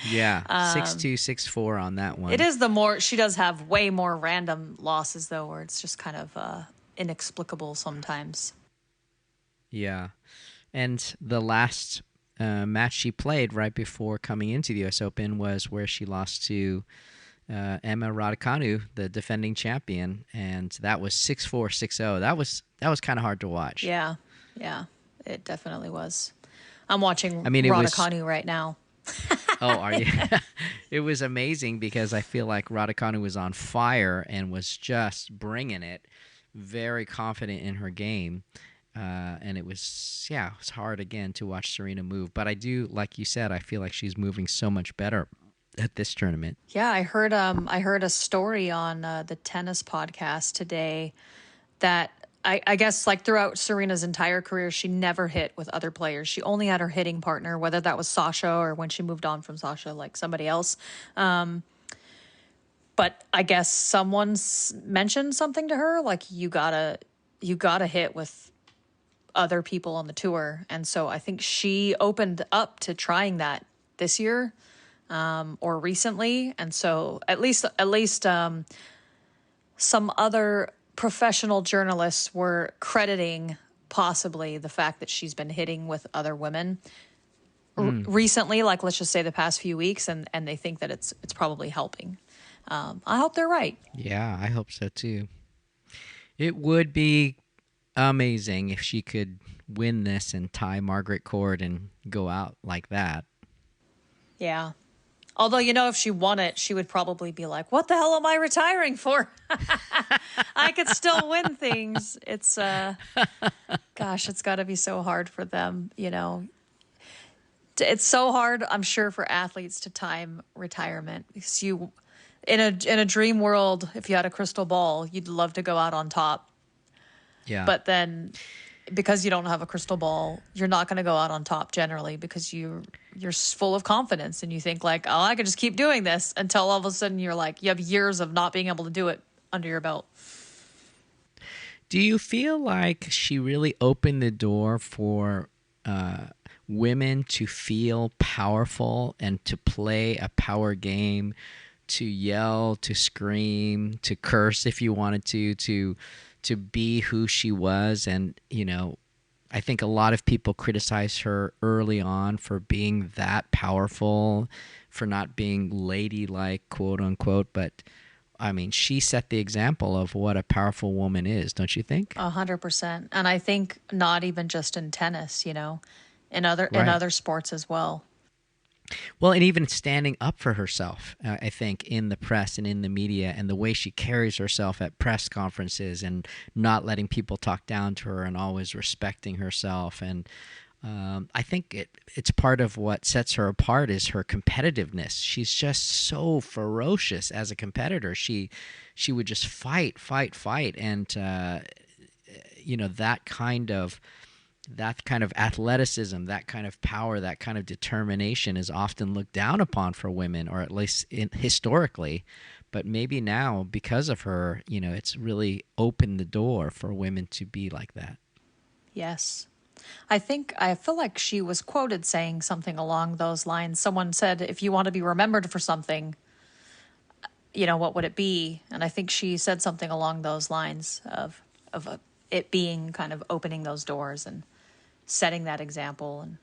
Yeah, 6-2, 6-4 on that one. It is she does have way more random losses though, where it's just kind of inexplicable sometimes. Yeah, and the last match she played right before coming into the U.S. Open was where she lost to Emma Raducanu, the defending champion, and that was 6-4, 6-0. That was kind of hard to watch. Yeah. It definitely was. I'm watching Raducanu right now. Oh, are you? It was amazing because I feel like Raducanu was on fire and was just bringing it, very confident in her game. And it was hard again to watch Serena move. But I do, like you said, I feel like she's moving so much better at this tournament. Yeah, I heard a story on the tennis podcast today that I guess like throughout Serena's entire career, she never hit with other players. She only had her hitting partner, whether that was Sasha or when she moved on from Sasha, like somebody else. But I guess someone's mentioned something to her, like you gotta hit with other people on the tour. And so I think she opened up to trying that this year, or recently. And so at least some other professional journalists were crediting possibly the fact that she's been hitting with other women recently, like let's just say the past few weeks, and they think that it's probably helping. I hope they're right. Yeah, I hope so too. It would be amazing if she could win this and tie Margaret Court and go out like that. Yeah. Although, if she won it, she would probably be like, what the hell am I retiring for? I could still win things. It's, gosh, it's got to be so hard for them, It's so hard, I'm sure, for athletes to time retirement, because in a dream world, if you had a crystal ball, you'd love to go out on top. Yeah. But then, because you don't have a crystal ball, you're not going to go out on top generally, because you're full of confidence and you think like, oh, I could just keep doing this, until all of a sudden you're like, you have years of not being able to do it under your belt. Do you feel like she really opened the door for women to feel powerful and to play a power game, to yell, to scream, to curse if you wanted to be who she was? And, I think a lot of people criticize her early on for being that powerful, for not being ladylike, quote unquote. But I mean, she set the example of what a powerful woman is, don't you think? 100%. And I think not even just in tennis, in other sports as well. Well, and even standing up for herself, I think, in the press and in the media, and the way she carries herself at press conferences and not letting people talk down to her and always respecting herself. And I think it's part of what sets her apart is her competitiveness. She's just so ferocious as a competitor. She would just fight. And, that kind of athleticism, that kind of power, that kind of determination is often looked down upon for women, or at least historically. But maybe now, because of her, it's really opened the door for women to be like that. Yes. I feel like she was quoted saying something along those lines. Someone said, if you want to be remembered for something, what would it be? And I think she said something along those lines of it being kind of opening those doors and setting that example and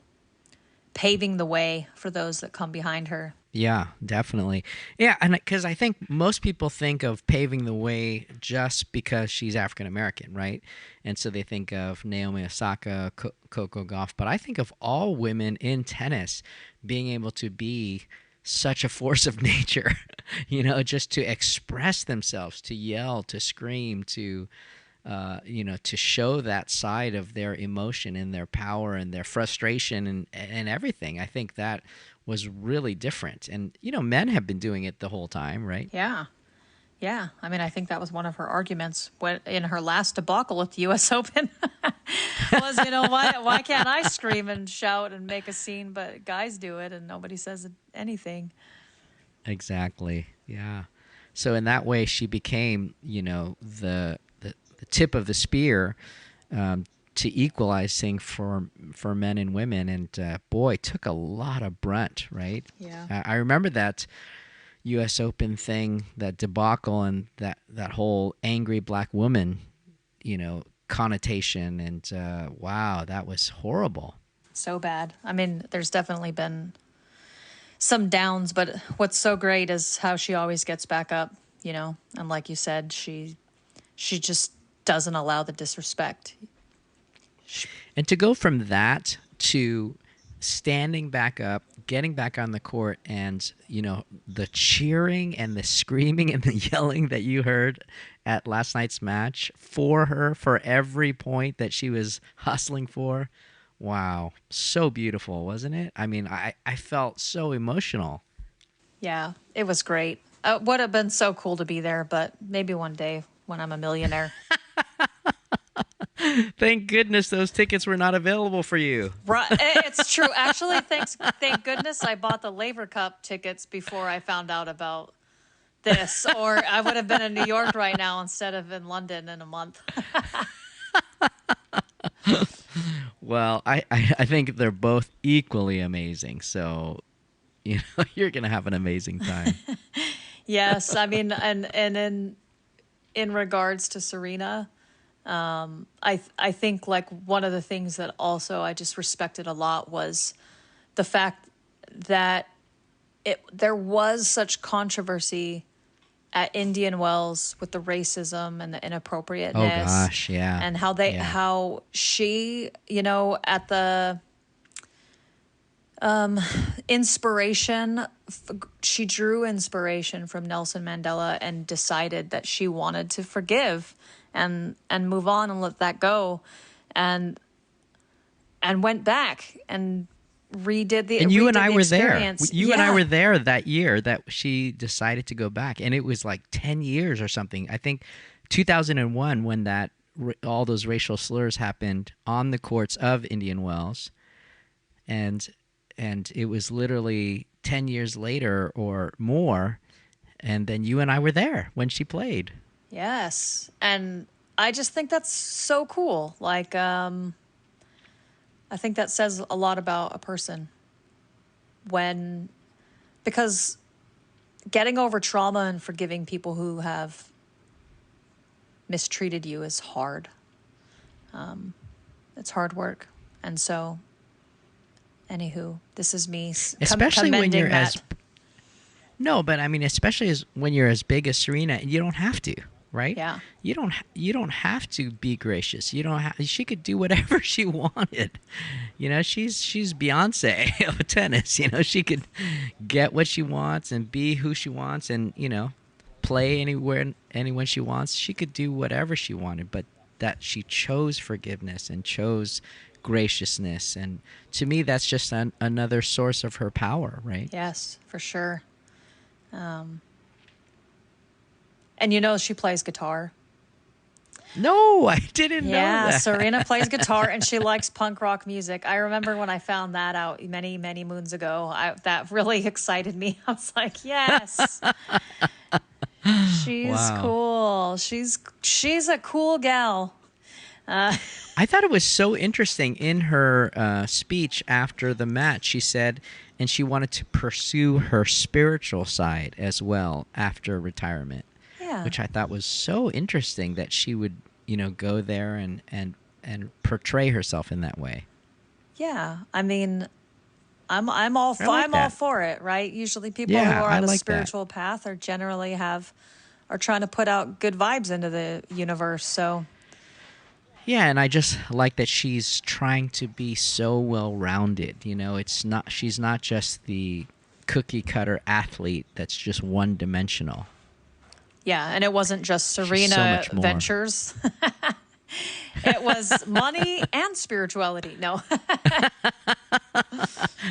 paving the way for those that come behind her. Yeah, definitely. Yeah, and because I think most people think of paving the way just because she's African American, right? And so they think of Naomi Osaka, Coco Gauff. But I think of all women in tennis being able to be such a force of nature, just to express themselves, to yell, to scream, to show that side of their emotion and their power and their frustration and everything. I think that was really different. And, men have been doing it the whole time, right? Yeah. Yeah. I mean, I think that was one of her arguments in her last debacle at the U.S. Open was, why can't I scream and shout and make a scene, but guys do it and nobody says anything. Exactly. Yeah. So in that way, she became, the tip of the spear to equalizing for men and women, and boy, took a lot of brunt, right? Yeah. I remember that U.S. Open thing, that debacle, and that whole angry black woman, connotation, and wow, that was horrible. So bad. I mean, there's definitely been some downs, but what's so great is how she always gets back up, and like you said, she just doesn't allow the disrespect. And to go from that to standing back up, getting back on the court, and, the cheering and the screaming and the yelling that you heard at last night's match for her, for every point that she was hustling for. Wow. So beautiful, wasn't it? I mean, I felt so emotional. Yeah, it was great. It would have been so cool to be there, but maybe one day when I'm a millionaire. Thank goodness those tickets were not available for you. Right, it's true. Actually, thank goodness I bought the Laver Cup tickets before I found out about this, or I would have been in New York right now instead of in London in a month. Well, I think they're both equally amazing. So, you're going to have an amazing time. Yes, I mean, and in regards to Serena, I think like one of the things that also I just respected a lot was the fact that there was such controversy at Indian Wells with the racism and the inappropriateness. Oh gosh, yeah. And how she, at the inspiration, she drew inspiration from Nelson Mandela and decided that she wanted to forgive and move on and let that go, and went back and redid the and you and I were there. experience. You and I were there that year that she decided to go back, and it was like 10 years or something. I think 2001 when that all those racial slurs happened on the courts of Indian Wells, and it was literally 10 years later or more, and then you and I were there when she played. Yes, and I just think that's so cool. Like, I think that says a lot about a person because getting over trauma and forgiving people who have mistreated you is hard. It's hard work. And so, anywho, this is me especially when you're that. No, but I mean, especially when you're as big as Serena, you don't have to. Right? Yeah. You don't have to be gracious. She could do whatever she wanted. She's Beyonce of tennis. She could get what she wants and be who she wants and, play anyone she wants. She could do whatever she wanted, but that she chose forgiveness and chose graciousness, and to me that's just another source of her power, right? Yes, for sure. And she plays guitar. No, I didn't know that. Yeah, Serena plays guitar and she likes punk rock music. I remember when I found that out many, many moons ago. That really excited me. I was like, yes. She's cool. She's a cool gal. I thought it was so interesting in her speech after the match. She said, and she wanted to pursue her spiritual side as well after retirement. Yeah. Which I thought was so interesting that she would, go there and portray herself in that way. Yeah, I mean, I'm all for it, right? Usually, people who are on a spiritual path are generally are trying to put out good vibes into the universe. So. Yeah, and I just like that she's trying to be so well-rounded. She's not just the cookie-cutter athlete that's just one-dimensional. Yeah, and it wasn't just Serena Ventures. It was money and spirituality. No.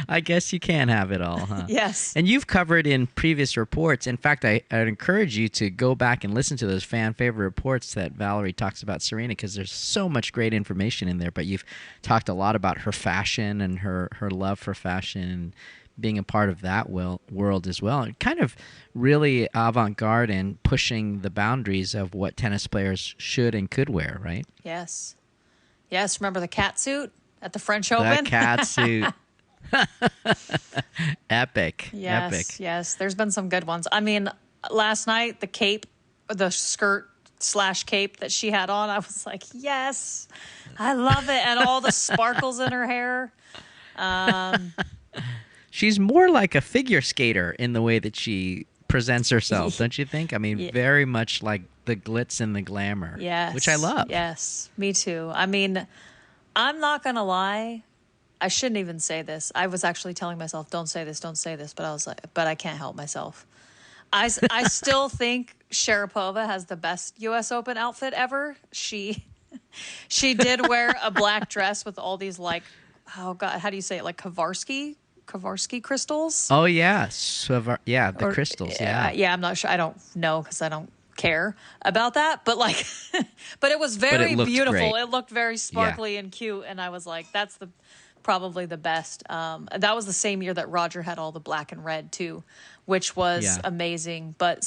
I guess you can have it all, huh? Yes. And you've covered in previous reports. In fact, I'd encourage you to go back and listen to those fan favorite reports that Valerie talks about Serena, because there's so much great information in there. But you've talked a lot about her fashion and her love for fashion and being a part of that world as well. And kind of really avant-garde and pushing the boundaries of what tennis players should and could wear, right? Yes. Yes, remember the cat suit at the French Open? The cat suit. Epic. Yes, Epic. Yes. There's been some good ones. I mean, last night, the skirt/cape that she had on, I was like, yes, I love it. And all the sparkles in her hair. She's more like a figure skater in the way that she presents herself, don't you think? I mean, very much like the glitz and the glamour, which I love. Yes, me too. I mean, I'm not going to lie. I shouldn't even say this. I was actually telling myself, don't say this. But I was like, but I can't help myself. I still think Sharapova has the best U.S. Open outfit ever. She did wear a black dress with all these oh God, how do you say it? Like Swarovski crystals. Oh yeah, the crystals. Yeah. I'm not sure. I don't know because I don't care about that. But but it was very beautiful. Great. It looked very sparkly and cute, and I was like, that's probably the best. That was the same year that Roger had all the black and red too, which was amazing. But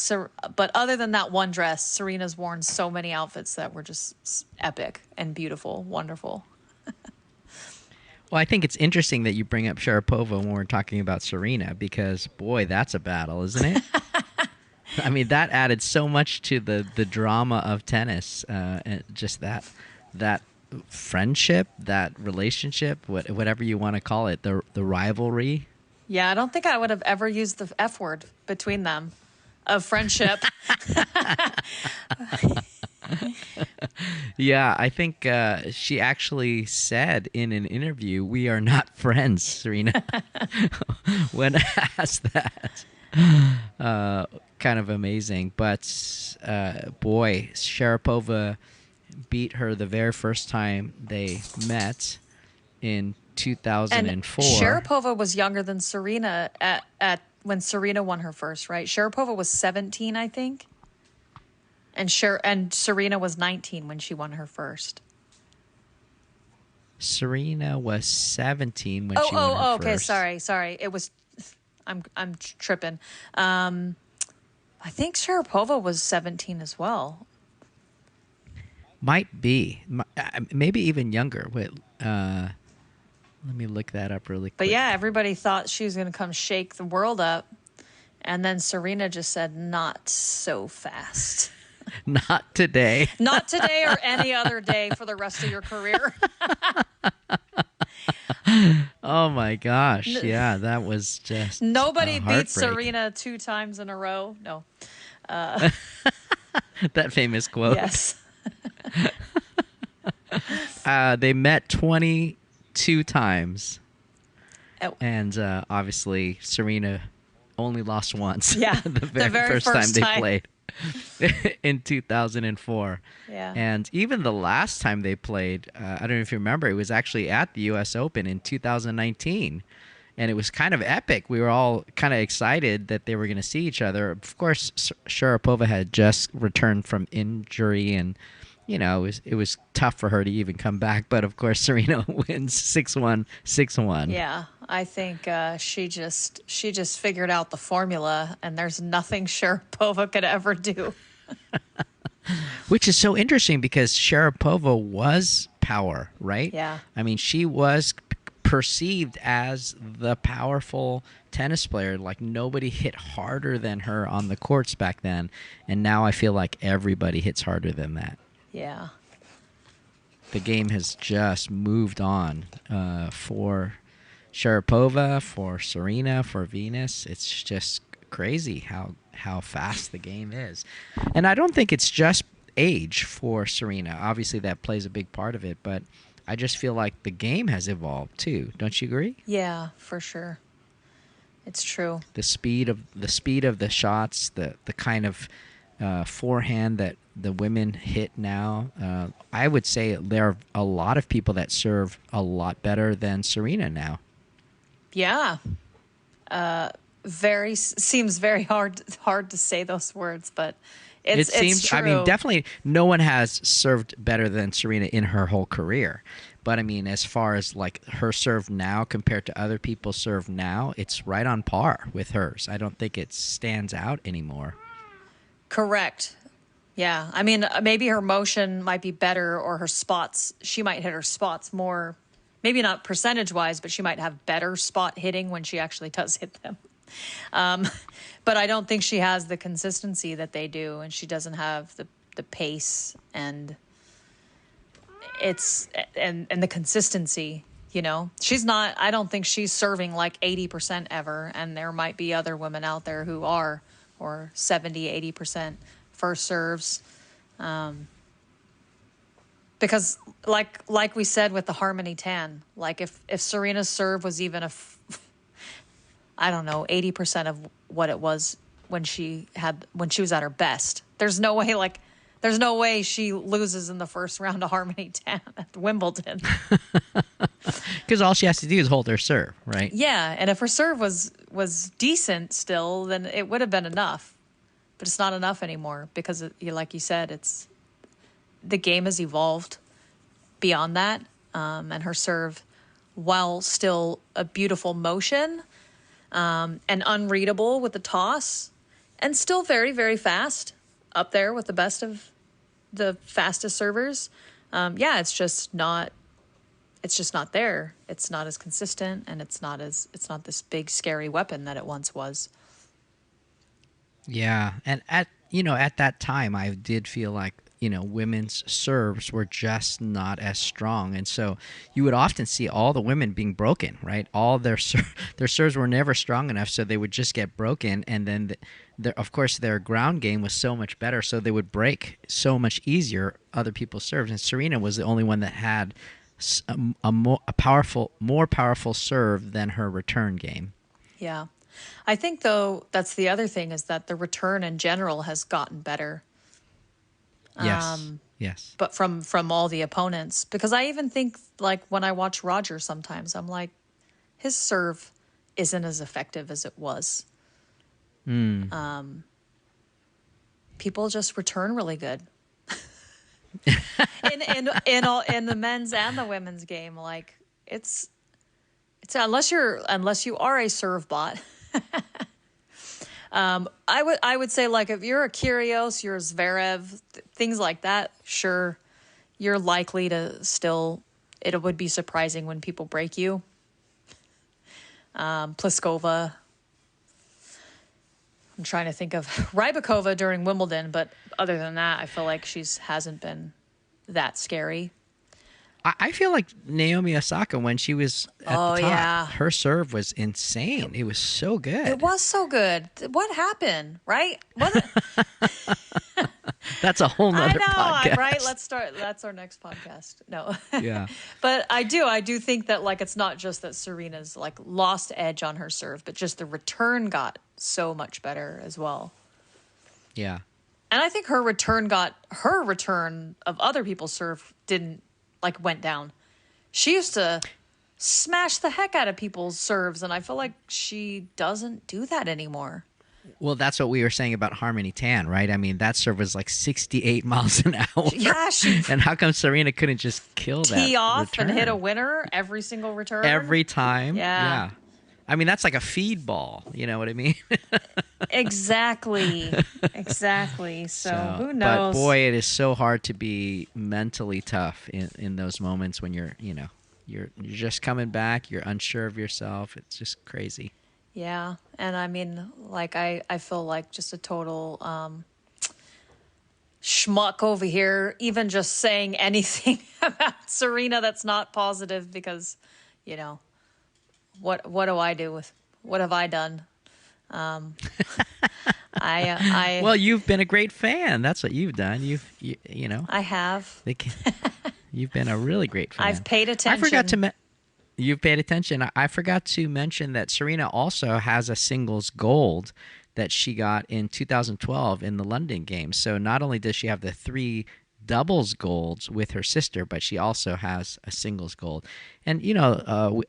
other than that one dress, Serena's worn so many outfits that were just epic and beautiful, wonderful. Well, I think it's interesting that you bring up Sharapova when we're talking about Serena, because, boy, that's a battle, isn't it? I mean, that added so much to the drama of tennis. And just that friendship, that relationship, whatever you want to call it, the rivalry. Yeah, I don't think I would have ever used the F word between them of friendship. Yeah, I think she actually said in an interview, "We are not friends," Serena, when asked that. Kind of amazing. But, boy, Sharapova beat her the very first time they met in 2004. And Sharapova was younger than Serena at when Serena won her first, right? Sharapova was 17, I think. And Serena was 19 when she won her first. Serena was 17 when she won her okay. first. Sorry. It was. I'm tripping. I think Sharapova was 17 as well. Might be, maybe even younger. Wait, let me look that up really quick. But yeah, everybody thought she was going to come shake the world up, and then Serena just said, "Not so fast." Not today. Not today or any other day for the rest of your career. Oh my gosh. Yeah, that was just nobody beats heartbreak. Serena 2 times in a row. No. That famous quote. Yes. They met 22 times. Oh. And obviously Serena only lost once. Yeah. the very first time they played. In 2004. Yeah. And even the last time they played, I don't know if you remember, it was actually at the US Open in 2019. And it was kind of epic. We were all kind of excited that they were going to see each other. Of course, Sharapova had just returned from injury, and it was tough for her to even come back. But of course, Serena wins 6-1, 6-1. Yeah, I think she just figured out the formula, and there's nothing Sharapova could ever do. Which is so interesting because Sharapova was power, right? Yeah. I mean, she was perceived as the powerful tennis player. Like, nobody hit harder than her on the courts back then, and now I feel like everybody hits harder than that. Yeah. The game has just moved on for Sharapova, for Serena, for Venus. It's just crazy how fast the game is. And I don't think it's just age for Serena. Obviously, that plays a big part of it, but I just feel like the game has evolved too. Don't you agree? Yeah, for sure. It's true. The speed of the shots, the kind of forehand that the women hit now. I would say there are a lot of people that serve a lot better than Serena now. Yeah. Seems very hard to say those words, but it seems true. I mean, definitely no one has served better than Serena in her whole career. But I mean, as far as like her serve now compared to other people's serve now, it's right on par with hers. I don't think it stands out anymore. Correct. Yeah. I mean, maybe her motion might be better, or her spots, she might hit her spots more, maybe not percentage-wise, but she might have better spot hitting when she actually does hit them. But I don't think she has the consistency that they do, and she doesn't have the pace and the consistency, She's not, I don't think she's serving like 80% ever, and there might be other women out there who are, or 70, 80% first serves. Because like we said with the Harmony 10, like if Serena's serve was even 80% of what it was when she was at her best, there's no way she loses in the first round of Harmony 10 at Wimbledon. Because all she has to do is hold her serve, right? Yeah, and if her serve was decent still, then it would have been enough. But it's not enough anymore because, like you said, the game has evolved beyond that. And her serve, while still a beautiful motion and unreadable with the toss, and still very, very fast, up there with the best of the fastest servers. It's just not it's just not there. It's not as consistent, and it's not this big scary weapon that it once was. Yeah, and at that time, I did feel like women's serves were just not as strong, and so you would often see all the women being broken. Right, all their serves were never strong enough, so they would just get broken, and then of course their ground game was so much better, so they would break so much easier other people's serves. And Serena was the only one that had more powerful serve than her return game. Yeah. I think, though, that's the other thing, is that the return in general has gotten better. Yes. But from all the opponents. Because I even think, like, when I watch Roger sometimes, I'm like, his serve isn't as effective as it was. People just return really good. in the men's and the women's game, like, it's unless you are a serve bot. I would say, like, if you're a Kyrgios, you're a Zverev, things like that, sure, you're likely to still. It would be surprising when people break you. Pliskova. I'm trying to think of Rybakova during Wimbledon, but other than that, I feel like hasn't been that scary. I feel like Naomi Osaka, when she was at the top, her serve was insane. It was so good. It was so good. What happened, right? That's a whole nother podcast. Right? Let's start. That's our next podcast. No. Yeah. But I do think that, like, it's not just that Serena's, like, lost edge on her serve, but just the return got so much better as well. Yeah. And I think her return of other people's serve went down. She used to smash the heck out of people's serves, and I feel like she doesn't do that anymore. Well, that's what we were saying about Harmony Tan, right? I mean, that serve was like 68 miles an hour. Yeah, and how come Serena couldn't just kill that tee off return? and hit a winner every single return? Every time? Yeah. I mean, that's like a feed ball. You know what I mean? Exactly. So who knows? But boy, it is so hard to be mentally tough in those moments when you're just coming back. You're unsure of yourself. It's just crazy. Yeah. And I mean, like, I feel like just a total schmuck over here, even just saying anything about Serena that's not positive, because, what do I do what have I done? Well, you've been a great fan. That's what you've done. I have. You've been a really great fan. I've paid attention. You've paid attention. I forgot to mention that Serena also has a singles gold that she got in 2012 in the London Games. So not only does she have the 3 doubles golds with her sister, but she also has a singles gold. And,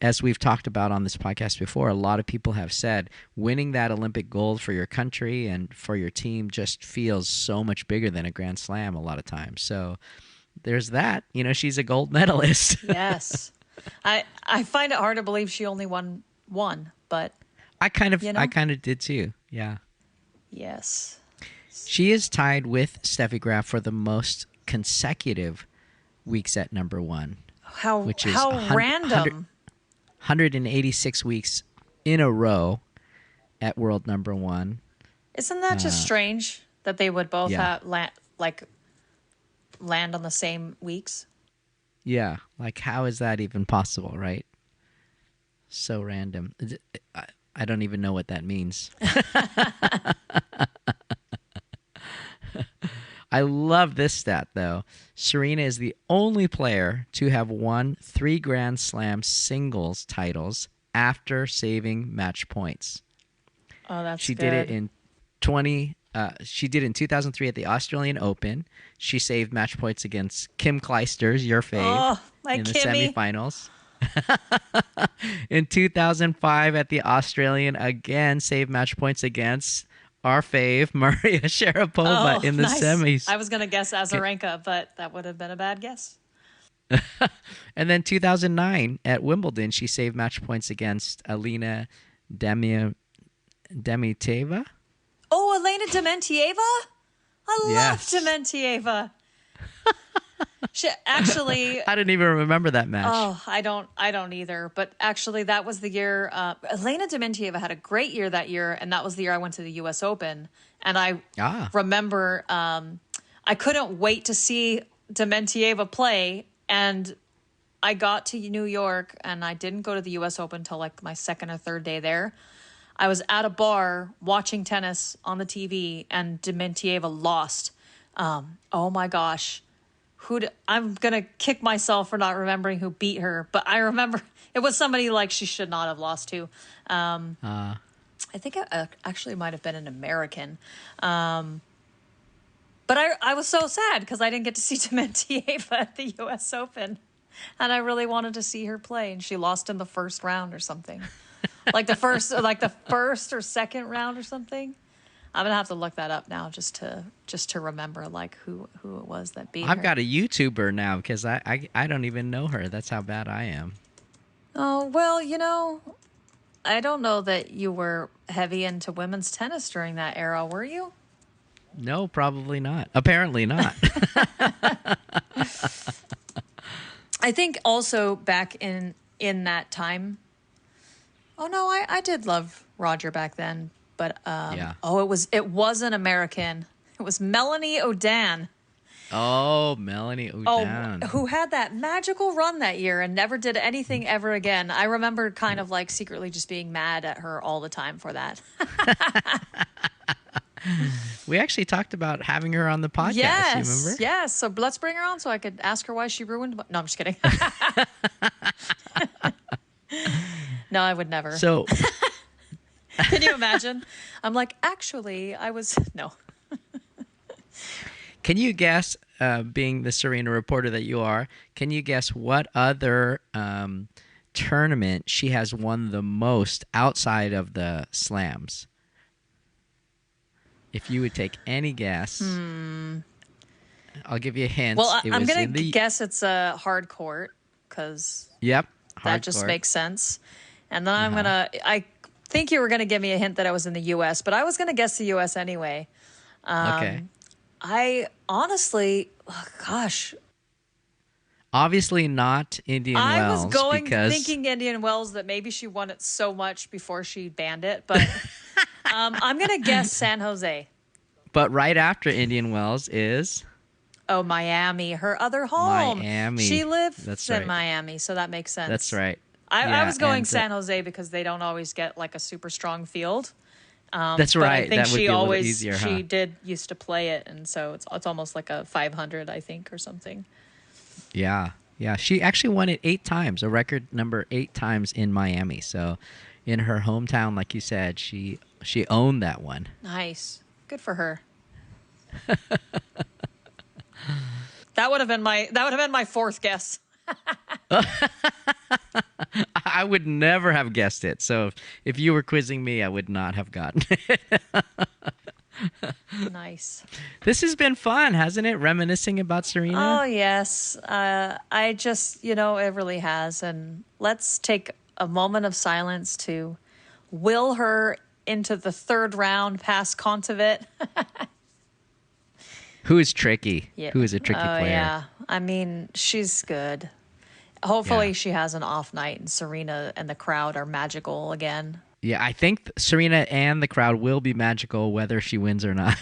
as we've talked about on this podcast before, a lot of people have said winning that Olympic gold for your country and for your team just feels so much bigger than a Grand Slam a lot of times. So there's that. She's a gold medalist. Yes. I find it hard to believe she only won one, but I kind of did too. Yeah. Yes. She is tied with Steffi Graf for the most consecutive weeks at number 1. How random. 186 weeks in a row at world number 1. Isn't that just strange that they would both land on the same weeks? Yeah, like, how is that even possible, right? So random. I don't even know what that means. I love this stat, though. Serena is the only player to have won 3 Grand Slam singles titles after saving match points. Oh, that's She good. did it in 2003 at the Australian Open. She saved match points against Kim Clijsters, your fave, in the semifinals. In 2005 at the Australian, again saved match points against our fave, Maria Sharapova, in the semis. I was going to guess Azarenka, but that would have been a bad guess. And then 2009 at Wimbledon, she saved match points against Alina Dementieva. Oh, Elena Dementieva? I love Yes. Dementieva. Actually, I didn't even remember that match. oh, I don't either. But actually, that was the year Elena Dementieva had a great year that year, and that was the year I went to the U.S. Open. And I remember I couldn't wait to see Dementieva play, and I got to New York, and I didn't go to the U.S. Open until like my second or third day there. I was at a bar watching tennis on the TV, and Dementieva lost. Oh my gosh. I'm going to kick myself for not remembering who beat her, but I remember it was somebody like she should not have lost to. I think it actually might have been an American. But I was so sad because I didn't get to see Dementieva at the U.S. Open, and I really wanted to see her play, and she lost in the first round or something. like the first or second round or something. I'm gonna have to look that up now just to remember like who it was that beat her. I've got a YouTuber now because I don't even know her. That's how bad I am. Oh well, I don't know that you were heavy into women's tennis during that era, were you? No, probably not. Apparently not. I think also back in that time. Oh no, I did love Roger back then, but it was an American. It was Melanie Odan. Oh, Melanie Odan. Oh, who had that magical run that year and never did anything ever again. I remember kind of like secretly just being mad at her all the time for that. We actually talked about having her on the podcast. Yes, you remember? yes. So let's bring her on so I could ask her why she ruined. No, I'm just kidding. No, I would never. So, can you imagine? I'm like, actually, no. Can you guess, being the Serena reporter that you are, can you guess what other tournament she has won the most outside of the slams? If you would take any guess, I'll give you a hint. Well, I'm going to guess it's a hard court because that just makes sense. And then I think you were going to give me a hint that I was in the U.S., but I was going to guess the U.S. anyway. Okay. I honestly, gosh. Obviously not Indian Wells. I was thinking Indian Wells that maybe she won it so much before she banned it, but I'm going to guess San Jose. But right after Indian Wells is? Oh, Miami, her other home. Miami. She lives in Miami, so that makes sense. That's right. I was going San Jose because they don't always get like a super strong field. That's right. I think that would she be a always easier, she did used to play it, and so it's almost like a 500, I think, or something. Yeah. She actually won it 8 times, a record number 8 times in Miami. So, in her hometown, like you said, she owned that one. Nice, good for her. That would have been my fourth guess. I would never have guessed it. So if you were quizzing me, I would not have gotten it. Nice. This has been fun, hasn't it? Reminiscing about Serena. Oh, yes. I just, it really has. And let's take a moment of silence to will her into the third round past Kontaveit. Who is tricky? Yeah. Who is a tricky player? Yeah. I mean, she's good. Hopefully she has an off night and Serena and the crowd are magical again. Yeah, I think Serena and the crowd will be magical whether she wins or not.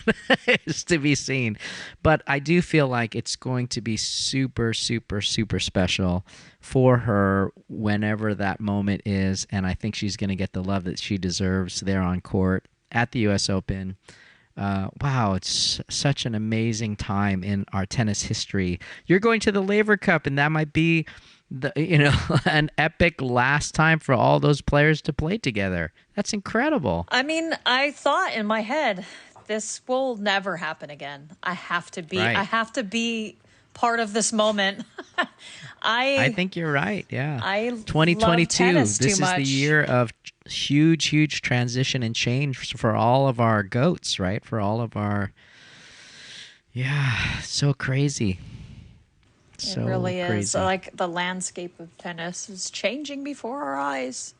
It's to be seen. But I do feel like it's going to be super, super, super special for her whenever that moment is. And I think she's going to get the love that she deserves there on court at the U.S. Open. Wow, it's such an amazing time in our tennis history. You're going to the Laver Cup, and that might be an epic last time for all those players to play together. That's incredible. I mean, I thought in my head, this will never happen again. I have to be part of this moment. I think you're right. Yeah. 2022. This is the year of huge transition and change for all of our GOATs, right? For all of our, so crazy. It really is. Like the landscape of tennis is changing before our eyes.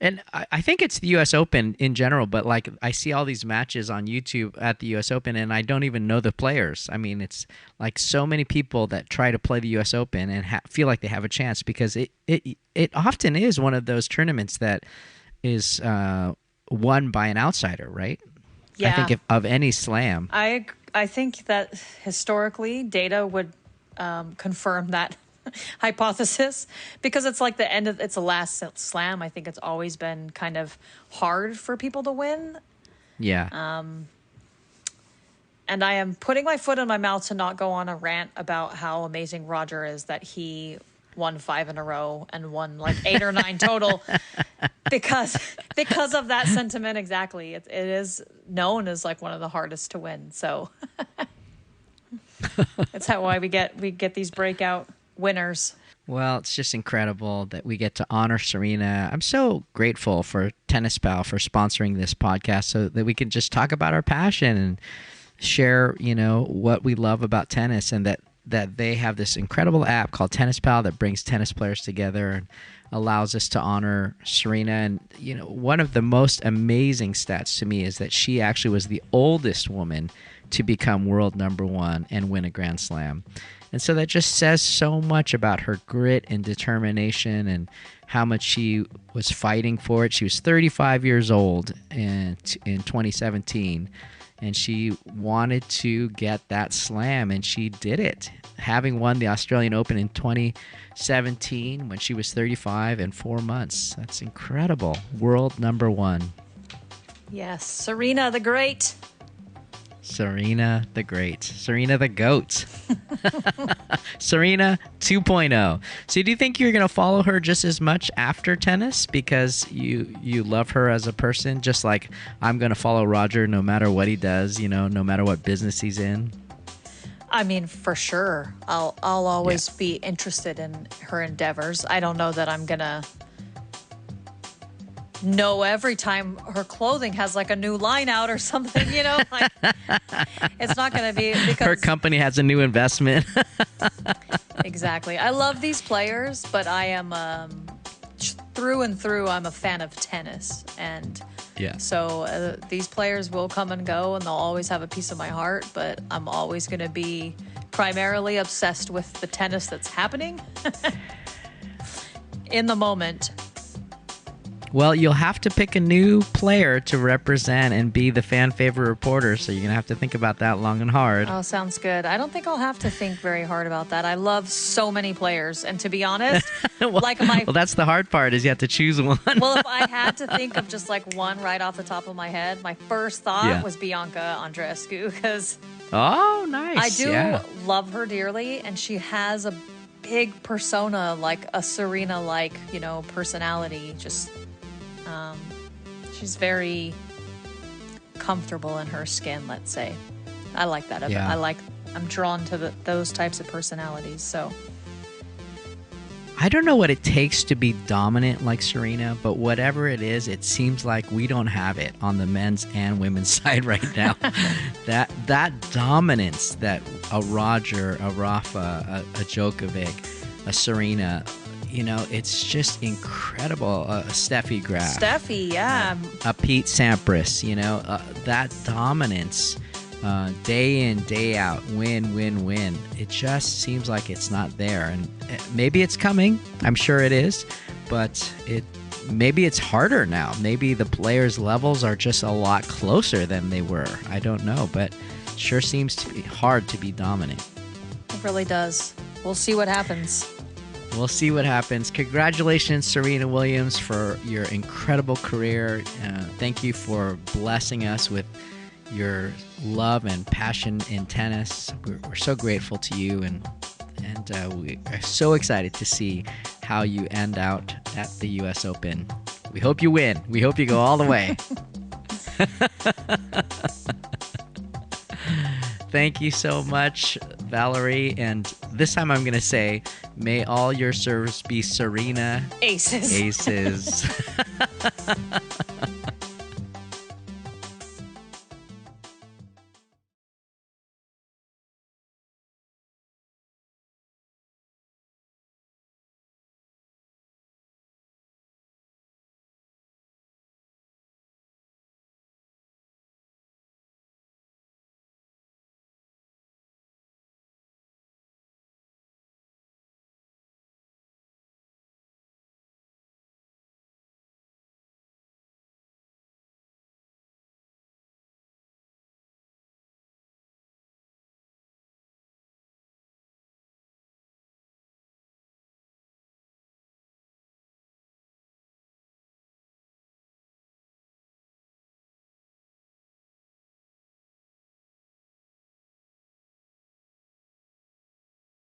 And I think it's the U.S. Open in general, but like I see all these matches on YouTube at the U.S. Open, and I don't even know the players. I mean, it's like so many people that try to play the U.S. Open and feel like they have a chance because it often is one of those tournaments that is won by an outsider, right? Yeah. I think of any slam. I think that historically data would confirm that hypothesis because it's like it's the last slam. I think it's always been kind of hard for people to win. Yeah. And I am putting my foot in my mouth to not go on a rant about how amazing Roger is that he won 5 in a row and won like 8 or 9 total because of that sentiment. Exactly. It is known as like one of the hardest to win. So that's why we get these breakout winners. Well, it's just incredible that we get to honor Serena. I'm so grateful for Tennis Pal for sponsoring this podcast so that we can just talk about our passion and share, what we love about tennis, and that they have this incredible app called Tennis Pal that brings tennis players together and allows us to honor Serena. And, one of the most amazing stats to me is that she actually was the oldest woman to become world number 1 and win a Grand Slam. And so that just says so much about her grit and determination and how much she was fighting for it. She was 35 years old in 2017, and she wanted to get that slam, and she did it. Having won the Australian Open in 2017 when she was 35 and 4 months. That's incredible. World number 1. Yes, Serena the Great. Serena the Great. Serena the GOAT. Serena 2.0. So do you think you're going to follow her just as much after tennis because you love her as a person, just like I'm going to follow Roger no matter what he does, no matter what business he's in? I mean, for sure. I'll always be interested in her endeavors. I don't know that I'm going to know every time her clothing has like a new line out or something, like it's not going to be because her company has a new investment. Exactly. I love these players, but I am through and through I'm a fan of tennis, and so these players will come and go and they'll always have a piece of my heart, but I'm always going to be primarily obsessed with the tennis that's happening in the moment. Well, you'll have to pick a new player to represent and be the fan favorite reporter, so you're going to have to think about that long and hard. Oh, sounds good. I don't think I'll have to think very hard about that. I love so many players, and to be honest, well, that's the hard part, is you have to choose one. Well, if I had to think of just like one right off the top of my head, my first thought was Bianca Andreescu, because oh, nice. I do love her dearly, and she has a big persona, like a Serena-like, personality, just... she's very comfortable in her skin, let's say. I like that. I'm drawn to those types of personalities. So I don't know what it takes to be dominant like Serena, but whatever it is, it seems like we don't have it on the men's and women's side right now. that dominance that a Roger, a Rafa, a Djokovic, a Serena, it's just incredible. Steffi Graf. Steffi, yeah. A Pete Sampras, that dominance, day in, day out, win, win, win. It just seems like it's not there. And maybe it's coming. I'm sure it is. But maybe it's harder now. Maybe the players' levels are just a lot closer than they were. I don't know. But it sure seems to be hard to be dominant. It really does. We'll see what happens. We'll see what happens. Congratulations, Serena Williams, for your incredible career. Thank you for blessing us with your love and passion in tennis. We're so grateful to you, and we are so excited to see how you end out at the U.S. Open. We hope you win. We hope you go all the way. Thank you so much, Valerie. And this time I'm going to say, may all your serves be Serena Aces. Aces.